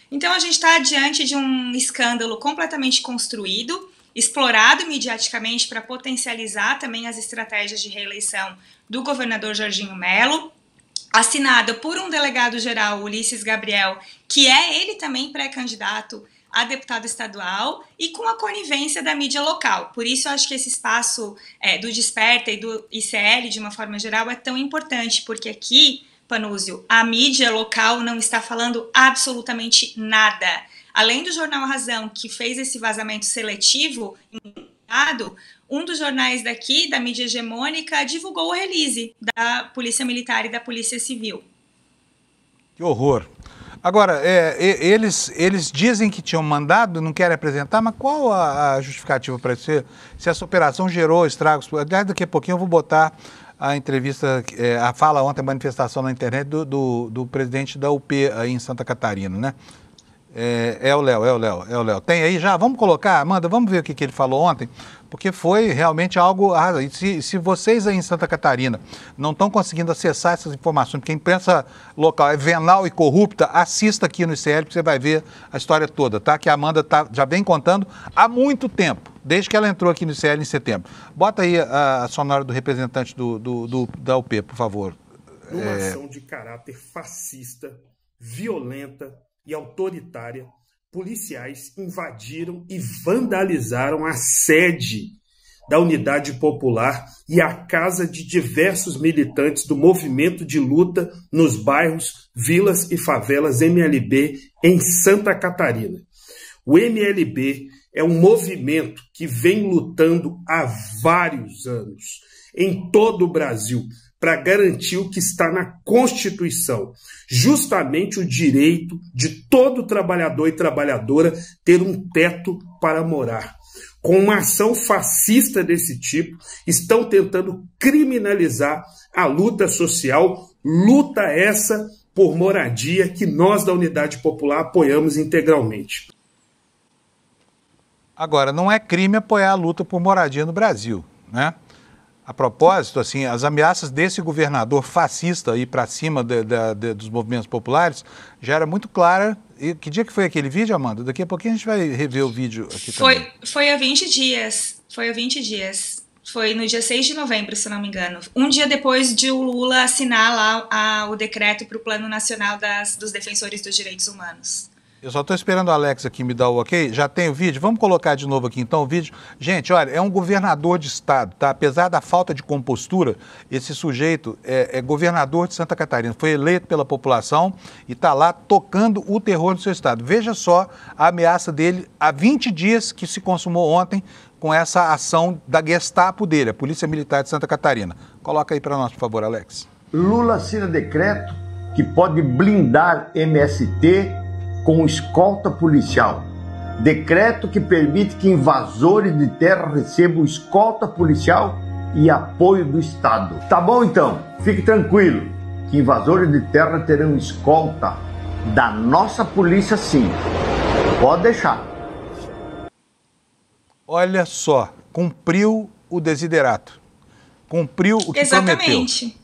Então a gente está diante de um escândalo completamente construído, explorado mediaticamente para potencializar também as estratégias de reeleição do governador Jorginho Melo, assinado por um delegado-geral, Ulisses Gabriel, que é ele também pré-candidato a deputado estadual e com a conivência da mídia local. Por isso, eu acho que esse espaço do Desperta e do ICL, de uma forma geral, é tão importante, porque aqui, Panúzio, a mídia local não está falando absolutamente nada. Além do Jornal Razão, que fez esse vazamento seletivo, um dos jornais daqui, da mídia hegemônica, divulgou o release da Polícia Militar e da Polícia Civil. Que horror! Agora, eles dizem que tinham mandado, não querem apresentar, mas qual a justificativa para isso? Se essa operação gerou estragos? Daqui a pouquinho eu vou botar a entrevista, a fala ontem, a manifestação na internet do presidente da UP aí em Santa Catarina, né? É o Léo. Tem aí já? Vamos colocar, Amanda, vamos ver o que ele falou ontem, porque foi realmente algo... Se vocês aí em Santa Catarina não estão conseguindo acessar essas informações, porque a imprensa local é venal e corrupta, assista aqui no ICL que você vai ver a história toda, tá? Que a Amanda já vem contando há muito tempo, desde que ela entrou aqui no ICL em setembro. Bota aí a sonora do representante da UP, por favor. Numa ação de caráter fascista, violenta e autoritária, policiais invadiram e vandalizaram a sede da Unidade Popular e a casa de diversos militantes do movimento de luta nos bairros, vilas e favelas MLB em Santa Catarina. O MLB é um movimento que vem lutando há vários anos em todo o Brasil para garantir o que está na Constituição, justamente o direito de todo trabalhador e trabalhadora ter um teto para morar. Com uma ação fascista desse tipo, estão tentando criminalizar a luta social, luta essa por moradia que nós da Unidade Popular apoiamos integralmente. Agora, não é crime apoiar a luta por moradia no Brasil, né? A propósito, assim, as ameaças desse governador fascista ir para cima dos movimentos populares já era muito clara. E que dia que foi aquele vídeo, Amanda? Daqui a pouquinho a gente vai rever o vídeo aqui também. Foi há 20 dias. Foi há 20 dias. Foi no dia 6 de novembro, se não me engano. Um dia depois de o Lula assinar lá o decreto para o Plano Nacional dos Defensores dos Direitos Humanos. Eu só estou esperando o Alex aqui me dar o ok. Já tem o vídeo? Vamos colocar de novo aqui então o vídeo. Gente, olha, é um governador de estado, tá? Apesar da falta de compostura, esse sujeito é governador de Santa Catarina. Foi eleito pela população e está lá tocando o terror no seu estado. Veja só a ameaça dele há 20 dias que se consumou ontem com essa ação da Gestapo dele, a Polícia Militar de Santa Catarina. Coloca aí para nós, por favor, Alex. Lula assina decreto que pode blindar MST com escolta policial. Decreto que permite que invasores de terra recebam escolta policial e apoio do Estado. Tá bom então, fique tranquilo, que invasores de terra terão escolta da nossa polícia sim. Pode deixar. Olha só, cumpriu o desiderato. Cumpriu o que prometeu. Exatamente.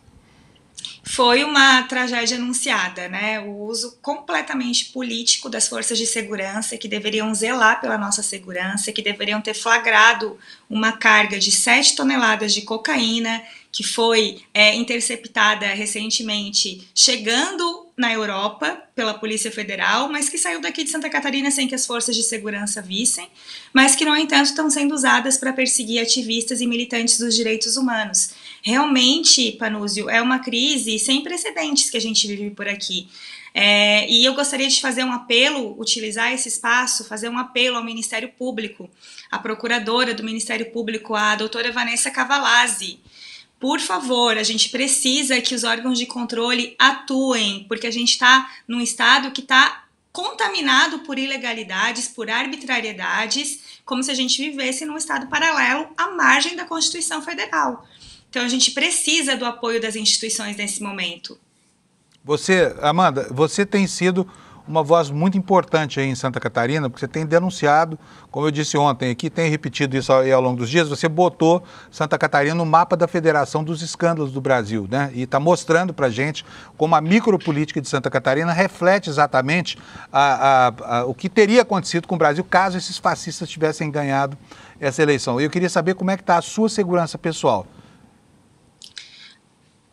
Foi uma tragédia anunciada, né? O uso completamente político das forças de segurança que deveriam zelar pela nossa segurança, que deveriam ter flagrado uma carga de 7 toneladas de cocaína que foi interceptada recentemente, chegando na Europa pela Polícia Federal, mas que saiu daqui de Santa Catarina sem que as forças de segurança vissem, mas que, no entanto, estão sendo usadas para perseguir ativistas e militantes dos direitos humanos. Realmente, Panúzio, é uma crise sem precedentes que a gente vive por aqui. E eu gostaria de fazer um apelo, utilizar esse espaço, fazer um apelo ao Ministério Público, à procuradora do Ministério Público, a doutora Vanessa Cavalazzi. Por favor, a gente precisa que os órgãos de controle atuem, porque a gente está num estado que está contaminado por ilegalidades, por arbitrariedades, como se a gente vivesse num estado paralelo à margem da Constituição Federal. Então a gente precisa do apoio das instituições nesse momento. Você, Amanda, você tem sido uma voz muito importante aí em Santa Catarina, porque você tem denunciado, como eu disse ontem aqui, tem repetido isso aí ao longo dos dias, você botou Santa Catarina no mapa da Federação dos Escândalos do Brasil, né? E está mostrando para a gente como a micropolítica de Santa Catarina reflete exatamente o que teria acontecido com o Brasil caso esses fascistas tivessem ganhado essa eleição. Eu queria saber como é que está a sua segurança pessoal.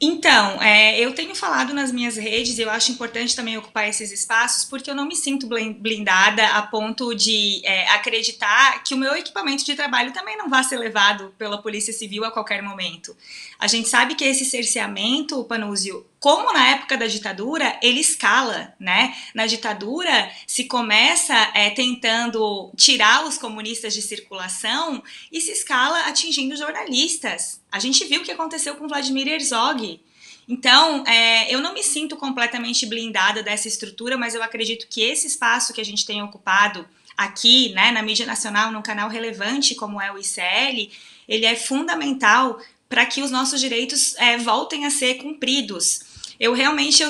Então, eu tenho falado nas minhas redes, eu acho importante também ocupar esses espaços, porque eu não me sinto blindada a ponto de acreditar que o meu equipamento de trabalho também não vai ser levado pela Polícia Civil a qualquer momento. A gente sabe que esse cerceamento, Panúzio, como na época da ditadura, ele escala, né? Na ditadura, se começa tentando tirar os comunistas de circulação e se escala atingindo jornalistas. A gente viu o que aconteceu com Vladimir Herzog. Então, eu não me sinto completamente blindada dessa estrutura, mas eu acredito que esse espaço que a gente tem ocupado aqui, né, na mídia nacional, num canal relevante como é o ICL, ele é fundamental para que os nossos direitos voltem a ser cumpridos. Eu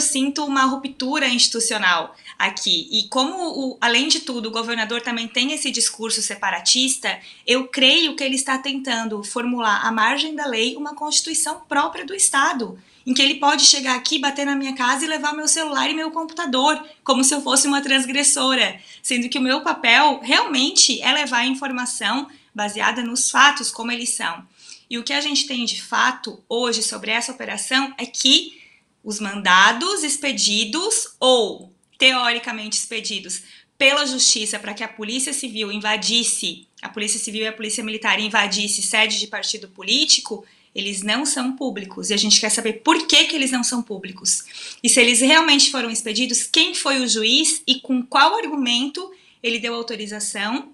sinto uma ruptura institucional aqui. E como, além de tudo, o governador também tem esse discurso separatista, eu creio que ele está tentando formular, à margem da lei, uma constituição própria do Estado, em que ele pode chegar aqui, bater na minha casa e levar meu celular e meu computador, como se eu fosse uma transgressora, sendo que o meu papel realmente é levar a informação baseada nos fatos como eles são. E o que a gente tem de fato hoje sobre essa operação é que os mandados expedidos ou teoricamente expedidos pela justiça para que a Polícia Civil invadisse, a Polícia Civil e a Polícia Militar invadisse sede de partido político, eles não são públicos. E a gente quer saber por que eles não são públicos. E se eles realmente foram expedidos, quem foi o juiz e com qual argumento ele deu autorização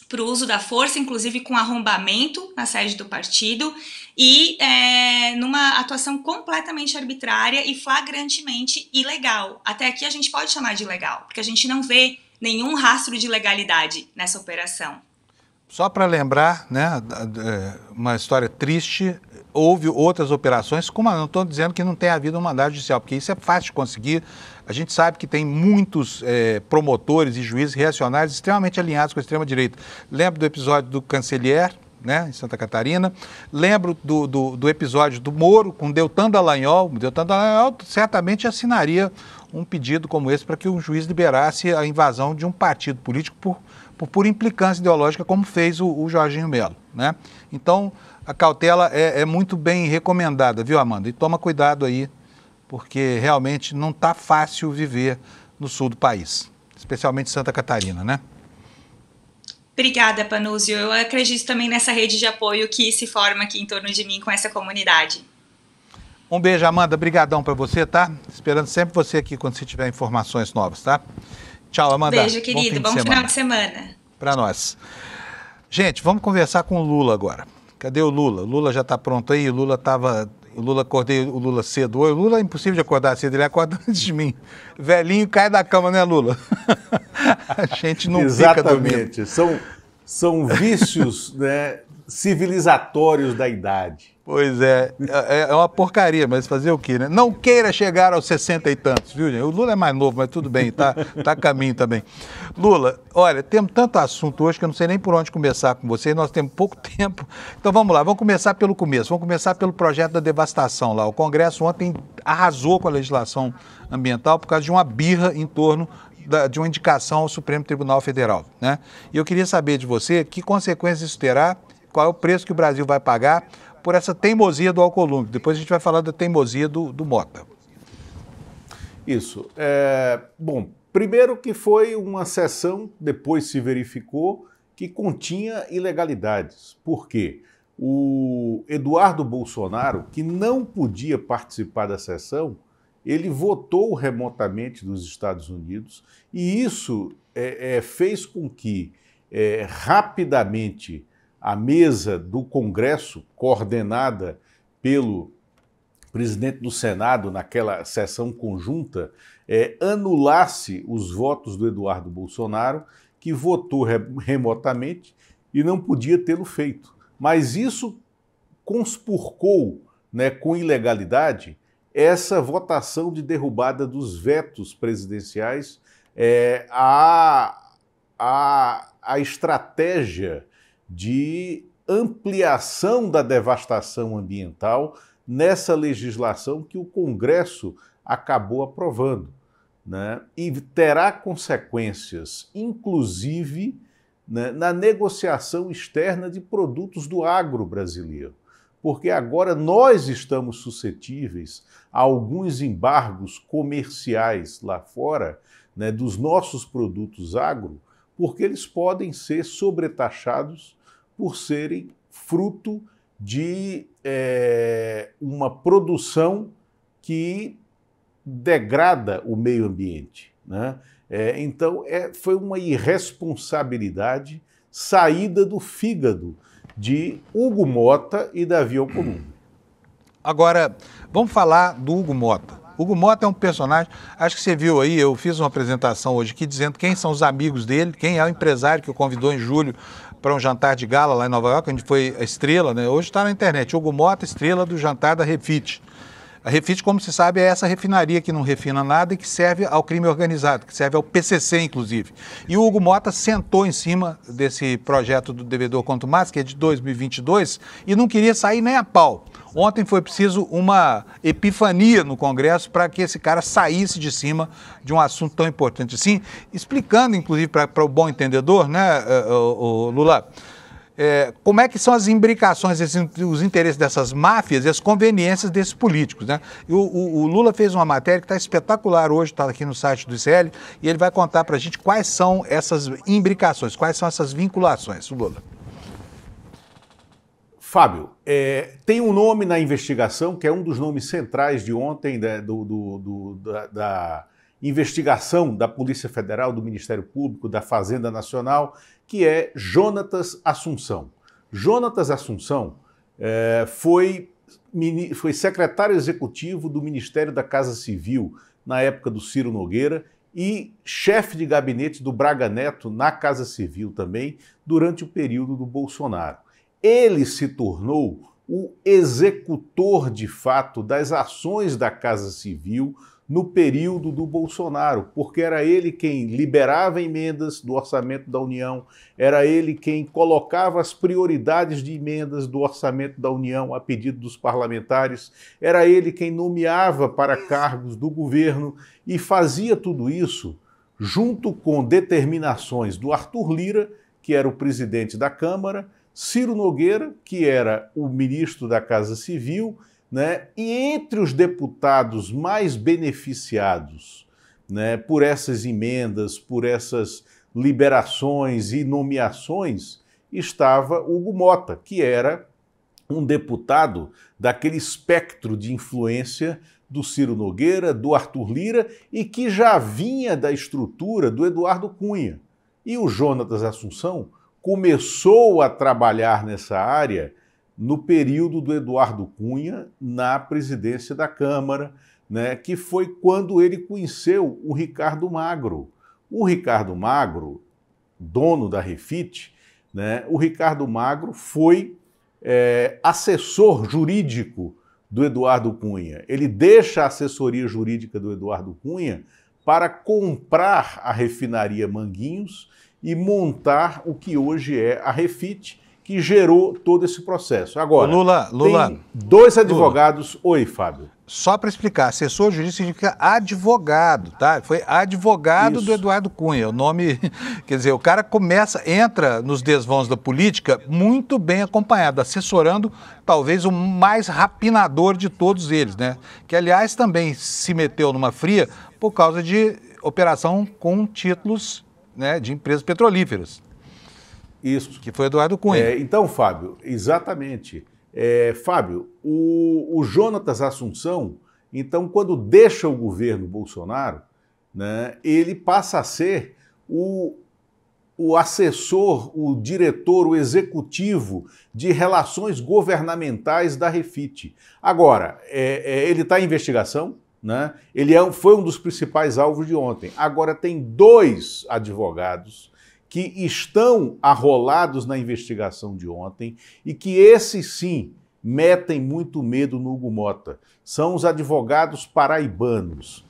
para o uso da força, inclusive com arrombamento na sede do partido e numa atuação completamente arbitrária e flagrantemente ilegal. Até aqui a gente pode chamar de ilegal, porque a gente não vê nenhum rastro de legalidade nessa operação. Só para lembrar, né, uma história triste, houve outras operações, como eu não estou dizendo que não tenha havido um mandado judicial, porque isso é fácil de conseguir. A gente sabe que tem muitos promotores e juízes reacionários extremamente alinhados com a extrema-direita. Lembro do episódio do Cancellier, né, em Santa Catarina. Lembro do episódio do Moro com Deltan Dallagnol. Deltan Dallagnol certamente assinaria um pedido como esse para que o juiz liberasse a invasão de um partido político por pura implicância ideológica, como fez o Jorginho Melo, né? Então, a cautela é muito bem recomendada, viu, Amanda? E toma cuidado aí, porque realmente não está fácil viver no sul do país, especialmente Santa Catarina, né? Obrigada, Panúzio. Eu acredito também nessa rede de apoio que se forma aqui em torno de mim com essa comunidade. Um beijo, Amanda. Obrigadão para você, tá? Esperando sempre você aqui quando você tiver informações novas, tá? Tchau, Amanda. Beijo, querido. Bom final de semana. Para nós. Gente, vamos conversar com o Lula agora. Cadê o Lula? O Lula já está pronto aí? Acordei o Lula cedo. O Lula é impossível de acordar cedo, ele acorda antes de mim. Velhinho cai da cama, né, Lula? A gente não fica dormindo. Exatamente. São vícios, né, civilizatórios da idade. Pois é uma porcaria, mas fazer o quê, né? Não queira chegar aos 60 e tantos, viu, gente? O Lula é mais novo, mas tudo bem, tá a caminho também. Lula, olha, temos tanto assunto hoje que eu não sei nem por onde começar com você, nós temos pouco tempo. Então vamos lá, vamos começar pelo começo, vamos começar pelo projeto da devastação lá. O Congresso ontem arrasou com a legislação ambiental por causa de uma birra em torno de uma indicação ao Supremo Tribunal Federal, né? E eu queria saber de você que consequências isso terá, qual é o preço que o Brasil vai pagar por essa teimosia do Alcolumbre. Depois a gente vai falar da teimosia do Mota. Isso. Bom, primeiro que foi uma sessão, depois se verificou, que continha ilegalidades. Por quê? O Eduardo Bolsonaro, que não podia participar da sessão, ele votou remotamente dos Estados Unidos e isso fez com que rapidamente a mesa do Congresso, coordenada pelo presidente do Senado naquela sessão conjunta, anulasse os votos do Eduardo Bolsonaro, que votou remotamente e não podia tê-lo feito. Mas isso conspurcou, né, com ilegalidade essa votação de derrubada dos vetos presidenciais, a estratégia de ampliação da devastação ambiental nessa legislação que o Congresso acabou aprovando, né? E terá consequências, inclusive, né, na negociação externa de produtos do agro brasileiro. Porque agora nós estamos suscetíveis a alguns embargos comerciais lá fora, né, dos nossos produtos agro, porque eles podem ser sobretaxados por serem fruto de uma produção que degrada o meio ambiente, né? Então, foi uma irresponsabilidade saída do fígado de Hugo Mota e Davi Alcolumbre. Agora, vamos falar do Hugo Mota. Hugo Mota é um personagem, acho que você viu aí, eu fiz uma apresentação hoje aqui dizendo quem são os amigos dele, quem é o empresário que o convidou em julho para um jantar de gala lá em Nova York, onde foi a estrela, né? Hoje está na internet, Hugo Mota, estrela do jantar da Refit. A Refit, como se sabe, é essa refinaria que não refina nada e que serve ao crime organizado, que serve ao PCC, inclusive. E o Hugo Mota sentou em cima desse projeto do devedor contumaz, que é de 2022, e não queria sair nem a pau. Ontem foi preciso uma epifania no Congresso para que esse cara saísse de cima de um assunto tão importante assim, explicando, inclusive, para o bom entendedor, né, o Lula, como é que são as imbricações, os interesses dessas máfias e as conveniências desses políticos, né? E o Lula fez uma matéria que está espetacular hoje, está aqui no site do ICL, e ele vai contar para a gente quais são essas imbricações, quais são essas vinculações, Lula. Fábio, tem um nome na investigação, que é um dos nomes centrais de ontem, da investigação da Polícia Federal, do Ministério Público, da Fazenda Nacional, que é Jonatas Assunção. Jonatas Assunção foi secretário executivo do Ministério da Casa Civil na época do Ciro Nogueira e chefe de gabinete do Braga Neto na Casa Civil também, durante o período do Bolsonaro. Ele se tornou o executor de fato das ações da Casa Civil no período do Bolsonaro, porque era ele quem liberava emendas do orçamento da União, era ele quem colocava as prioridades de emendas do orçamento da União a pedido dos parlamentares, era ele quem nomeava para cargos do governo e fazia tudo isso junto com determinações do Arthur Lira, que era o presidente da Câmara, Ciro Nogueira, que era o ministro da Casa Civil, né, e entre os deputados mais beneficiados, né, por essas emendas, por essas liberações e nomeações, estava Hugo Mota, que era um deputado daquele espectro de influência do Ciro Nogueira, do Arthur Lira, e que já vinha da estrutura do Eduardo Cunha. E o Jonatas Assunção começou a trabalhar nessa área no período do Eduardo Cunha na presidência da Câmara, né, que foi quando ele conheceu o Ricardo Magro. O Ricardo Magro, dono da Refit, né, o Ricardo Magro foi assessor jurídico do Eduardo Cunha. Ele deixa a assessoria jurídica do Eduardo Cunha para comprar a refinaria Manguinhos e montar o que hoje é a Refit, que gerou todo esse processo. Agora, Lula, tem dois advogados... Lula. Oi, Fábio. Só para explicar, assessor jurídico significa advogado, tá? Foi advogado do Eduardo Cunha, o nome... Quer dizer, o cara entra nos desvãos da política muito bem acompanhado, assessorando talvez o mais rapinador de todos eles, né? Que, aliás, também se meteu numa fria por causa de operação com títulos, né, de empresas petrolíferas. Isso. Que foi Eduardo Cunha. Então, Fábio, exatamente. Fábio, o Jonatas Assunção, então, quando deixa o governo Bolsonaro, né, ele passa a ser o assessor, o diretor, o executivo de relações governamentais da Refit. Agora, ele está em investigação, né? Ele foi um dos principais alvos de ontem. Agora, tem dois advogados que estão arrolados na investigação de ontem e que esses sim metem muito medo no Hugo Mota. São os advogados paraibanos,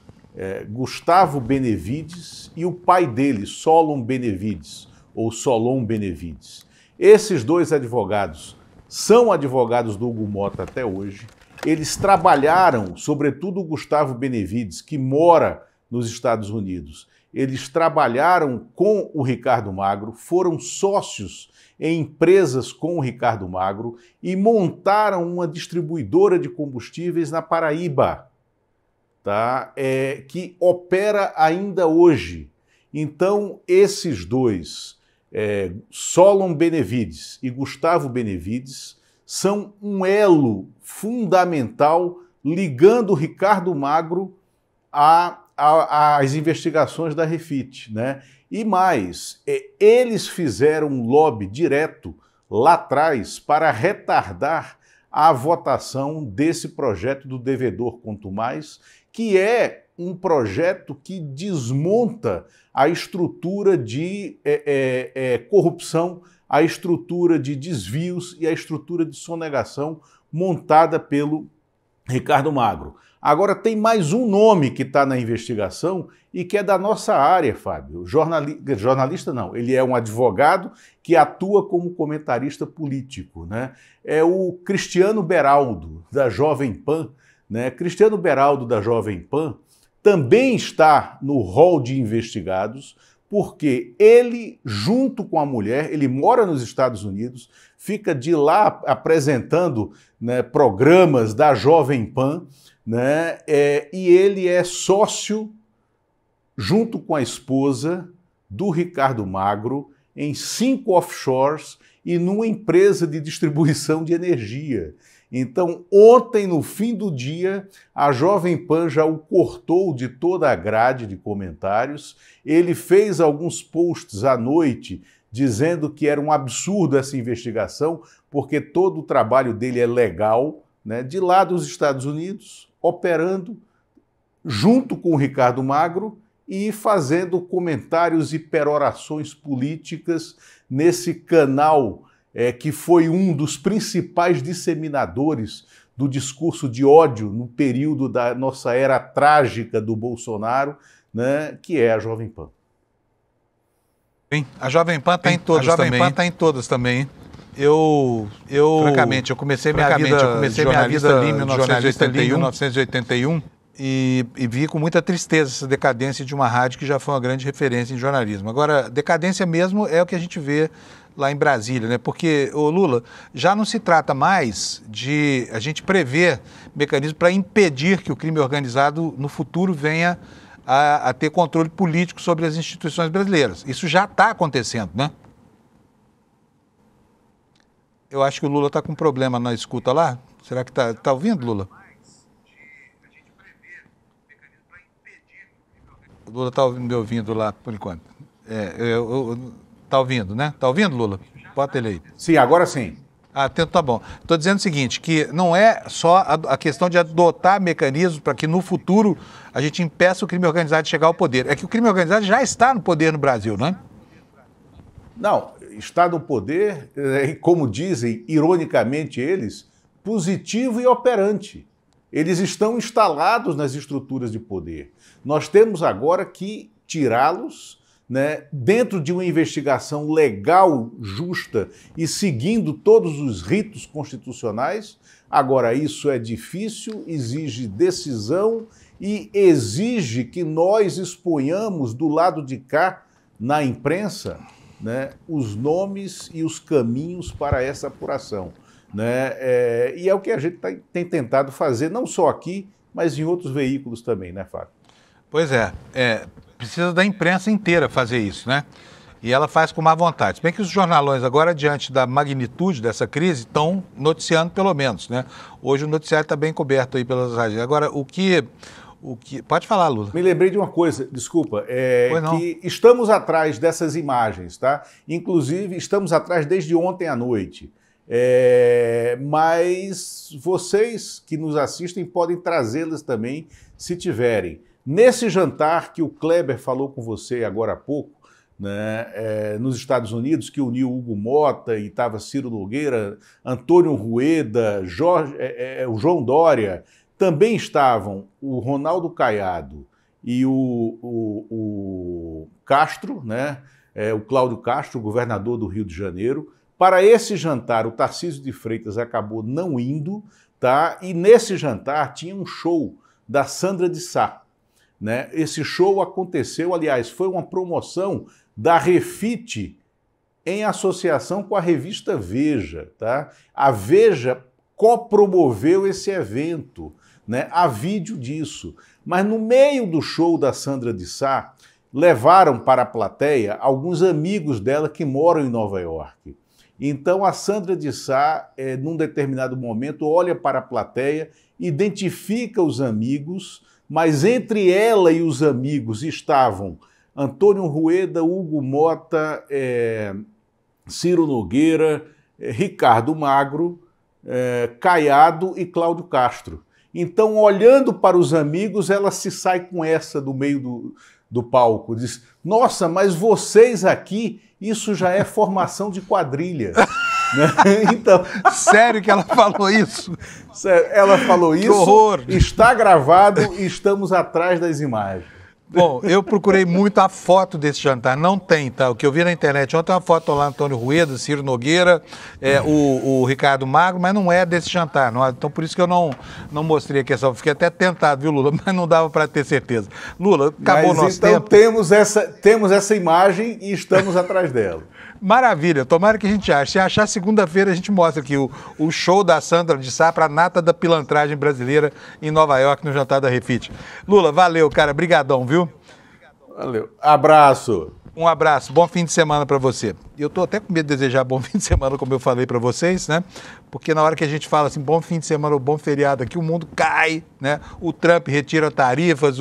Gustavo Benevides e o pai dele, Solon Benevides, ou Solon Benevides. Esses dois advogados são advogados do Hugo Mota até hoje. Eles trabalharam, sobretudo o Gustavo Benevides, que mora nos Estados Unidos, eles trabalharam com o Ricardo Magro, foram sócios em empresas com o Ricardo Magro e montaram uma distribuidora de combustíveis na Paraíba, tá? Que opera ainda hoje. Então, esses dois, Solon Benevides e Gustavo Benevides, são um elo fundamental ligando o Ricardo Magro às investigações da Refit, né? E mais, eles fizeram um lobby direto lá atrás para retardar a votação desse projeto do devedor quanto mais, que é um projeto que desmonta a estrutura de corrupção, a estrutura de desvios e a estrutura de sonegação montada pelo Ricardo Magro. Agora, tem mais um nome que está na investigação e que é da nossa área, Fábio. Jornalista não, ele é um advogado que atua como comentarista político, né? É o Cristiano Beraldo, da Jovem Pan, né? Cristiano Beraldo, da Jovem Pan, também está no rol de investigados, porque ele, junto com a mulher, ele mora nos Estados Unidos, fica de lá apresentando, né, programas da Jovem Pan, né, e ele é sócio, junto com a esposa, do Ricardo Magro, em 5 offshores e numa empresa de distribuição de energia. Então, ontem, no fim do dia, a Jovem Pan já o cortou de toda a grade de comentários. Ele fez alguns posts à noite dizendo que era um absurdo essa investigação, porque todo o trabalho dele é legal, né, de lá dos Estados Unidos, operando junto com o Ricardo Magro e fazendo comentários e perorações políticas nesse canal que foi um dos principais disseminadores do discurso de ódio no período da nossa era trágica do Bolsonaro, né, que é a Jovem Pan. Sim, a Jovem Pan está em todas também. A Jovem Pan está em todas também. Francamente, eu comecei minha vida ali em 1981 e vi com muita tristeza essa decadência de uma rádio que já foi uma grande referência em jornalismo. Agora, decadência mesmo é o que a gente vê lá em Brasília, né? Porque, ô Lula, já não se trata mais de a gente prever mecanismos para impedir que o crime organizado no futuro venha a ter controle político sobre as instituições brasileiras. Isso já está acontecendo, né? Eu acho que o Lula está com um problema na escuta lá. Será que tá ouvindo, Lula? O Lula está me ouvindo lá, por enquanto. Tá ouvindo, né? Tá ouvindo, Lula? Bota ele aí. Sim, agora sim. Tá bom. Estou dizendo o seguinte, que não é só a questão de adotar mecanismos para que no futuro a gente impeça o crime organizado de chegar ao poder. É que o crime organizado já está no poder no Brasil, não é? Não, está no poder, como dizem, ironicamente eles, positivo e operante. Eles estão instalados nas estruturas de poder. Nós temos agora que tirá-los, né, dentro de uma investigação legal, justa e seguindo todos os ritos constitucionais. Agora, isso é difícil, exige decisão e exige que nós exponhamos do lado de cá, na imprensa, né, os nomes e os caminhos para essa apuração. Né? E é o que a gente tem tentado fazer, não só aqui, mas em outros veículos também, né, Fábio? Pois precisa da imprensa inteira fazer isso, né? E ela faz com má vontade. Se bem que os jornalões agora, diante da magnitude dessa crise, estão noticiando pelo menos, né? Hoje o noticiário está bem coberto aí pelas rádios. Agora, o que... Pode falar, Lula. Me lembrei de uma coisa, desculpa, que estamos atrás dessas imagens, tá? Inclusive, estamos atrás desde ontem à noite. Mas vocês que nos assistem podem trazê-las também, se tiverem. Nesse jantar que o Kleber falou com você agora há pouco, né, nos Estados Unidos, que uniu Hugo Mota e estava Ciro Nogueira, Antônio Rueda, o João Dória, também estavam o Ronaldo Caiado e o Castro, né, o Cláudio Castro, governador do Rio de Janeiro. Para esse jantar, o Tarcísio de Freitas acabou não indo, tá? E nesse jantar tinha um show da Sandra de Sá. Né? Esse show aconteceu, aliás, foi uma promoção da Refit em associação com a revista Veja. Tá? A Veja copromoveu esse evento, né? Há vídeo disso. Mas no meio do show da Sandra de Sá, levaram para a plateia alguns amigos dela que moram em Nova York. Então a Sandra de Sá, num determinado momento, olha para a plateia, identifica os amigos, mas entre ela e os amigos estavam Antônio Rueda, Hugo Mota, Ciro Nogueira, Ricardo Magro, Caiado e Cláudio Castro. Então, olhando para os amigos, ela se sai com essa do meio do palco. Diz, nossa, mas vocês aqui, isso já é formação de quadrilha. Então, sério que ela falou isso? Sério, ela falou isso. Que horror! Está gravado e estamos atrás das imagens. Bom, eu procurei muito a foto desse jantar, não tem, tá? O que eu vi na internet ontem é uma foto lá, Antônio Rueda, Ciro Nogueira, o Ricardo Magro, mas não é desse jantar, não, então por isso que eu não mostrei aqui, só fiquei até tentado, viu, Lula, mas não dava para ter certeza. Lula, acabou o nosso tempo. Temos essa imagem e estamos atrás dela. Maravilha, tomara que a gente ache. Se achar segunda-feira, a gente mostra aqui o show da Sandra de Sá para a nata da pilantragem brasileira em Nova York, no jantar da Refit. Lula, valeu, cara, brigadão, viu? Valeu. Abraço. Um abraço, bom fim de semana para você. Eu estou até com medo de desejar bom fim de semana, como eu falei para vocês, né? Porque na hora que a gente fala assim, bom fim de semana ou bom feriado aqui, o mundo cai, né? O Trump retira tarifas,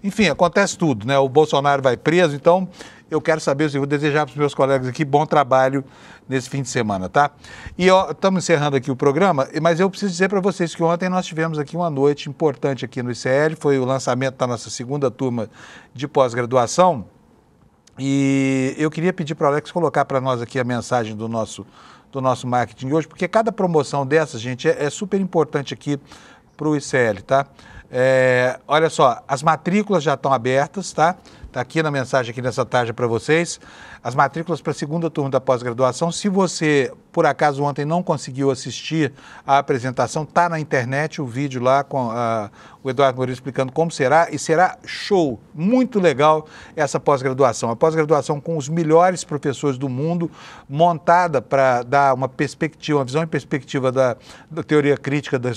enfim, acontece tudo, né? O Bolsonaro vai preso, então eu quero saber, eu vou desejar para os meus colegas aqui bom trabalho nesse fim de semana, tá? E estamos encerrando aqui o programa, mas eu preciso dizer para vocês que ontem nós tivemos aqui uma noite importante aqui no ICL, foi o lançamento da nossa segunda turma de pós-graduação, e eu queria pedir para o Alex colocar para nós aqui a mensagem do nosso marketing hoje, porque cada promoção dessa, gente, é super importante aqui para o ICL, tá? Olha só, as matrículas já estão abertas, tá? Está aqui na mensagem aqui nessa tarde para vocês. As matrículas para a segunda turma da pós-graduação. Se você, por acaso, ontem não conseguiu assistir a apresentação, está na internet o vídeo lá com o Eduardo Moreira explicando como será. E será show, muito legal essa pós-graduação. A pós-graduação com os melhores professores do mundo, montada para dar uma perspectiva, uma visão e perspectiva da teoria crítica da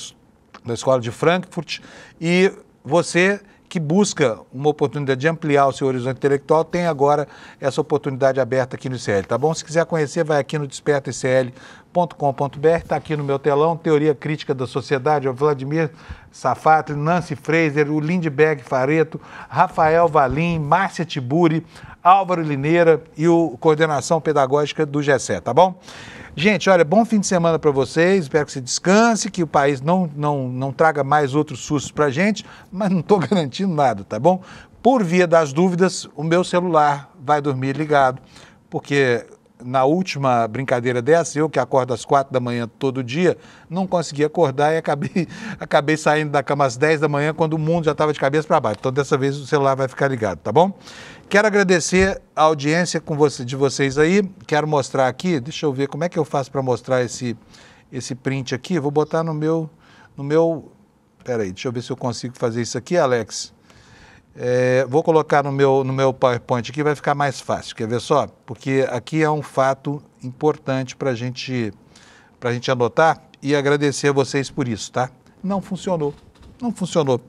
Escola de Frankfurt. E você que busca uma oportunidade de ampliar o seu horizonte intelectual, tem agora essa oportunidade aberta aqui no ICL, tá bom? Se quiser conhecer, vai aqui no despertaicl.com.br, está aqui no meu telão, Teoria Crítica da Sociedade, o Vladimir Safatli, Nancy Fraser, o Lindbergh Fareto, Rafael Valim, Márcia Tiburi, Álvaro Lineira e o Coordenação Pedagógica do GECE, tá bom? Gente, olha, bom fim de semana para vocês, espero que você descanse, que o país não traga mais outros sustos para a gente, mas não estou garantindo nada, tá bom? Por via das dúvidas, o meu celular vai dormir ligado, porque na última brincadeira dessa, eu que acordo às 4 da manhã todo dia, não consegui acordar e acabei saindo da cama às 10 da manhã, quando o mundo já estava de cabeça para baixo. Então, dessa vez, o celular vai ficar ligado, tá bom? Quero agradecer a audiência de vocês aí. Quero mostrar aqui, deixa eu ver como é que eu faço para mostrar esse print aqui. Vou botar no meu... Peraí, deixa eu ver se eu consigo fazer isso aqui, Alex. Vou colocar no meu PowerPoint aqui, vai ficar mais fácil. Quer ver só? Porque aqui é um fato importante para a gente anotar e agradecer a vocês por isso, tá? Não funcionou. Não funcionou.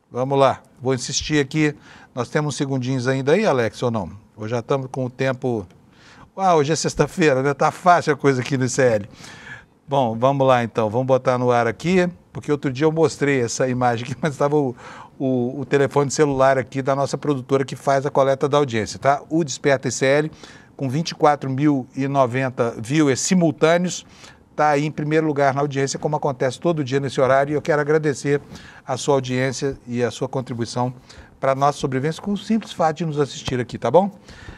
Vamos lá. Vou insistir aqui. Nós temos uns segundinhos ainda aí, Alex, ou não? Ou já estamos com o tempo... hoje é sexta-feira, né? Tá fácil a coisa aqui no ICL. Bom, vamos lá então. Vamos botar no ar aqui, porque outro dia eu mostrei essa imagem aqui, mas estava o telefone celular aqui da nossa produtora que faz a coleta da audiência, tá? O Desperta ICL, com 24.090 viewers simultâneos, está aí em primeiro lugar na audiência, como acontece todo dia nesse horário, e eu quero agradecer a sua audiência e a sua contribuição para a nossa sobrevivência com o simples fato de nos assistir aqui, tá bom?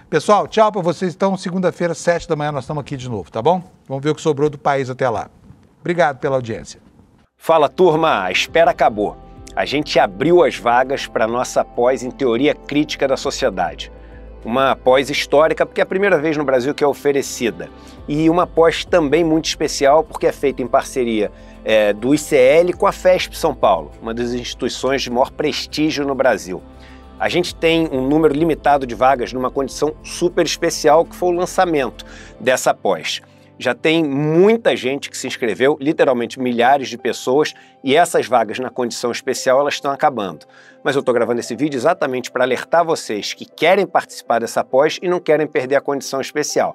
Pessoal, tchau para vocês. Então, segunda-feira, 7 da manhã, nós estamos aqui de novo, tá bom? Vamos ver o que sobrou do país até lá. Obrigado pela audiência. Fala, turma, a espera acabou. A gente abriu as vagas para a nossa pós em Teoria Crítica da Sociedade. Uma pós histórica, porque é a primeira vez no Brasil que é oferecida. E uma pós também muito especial, porque é feita em parceria do ICL com a FESP São Paulo, uma das instituições de maior prestígio no Brasil. A gente tem um número limitado de vagas numa condição super especial, que foi o lançamento dessa pós. Já tem muita gente que se inscreveu, literalmente milhares de pessoas, e essas vagas na condição especial elas estão acabando. Mas eu estou gravando esse vídeo exatamente para alertar vocês que querem participar dessa pós e não querem perder a condição especial.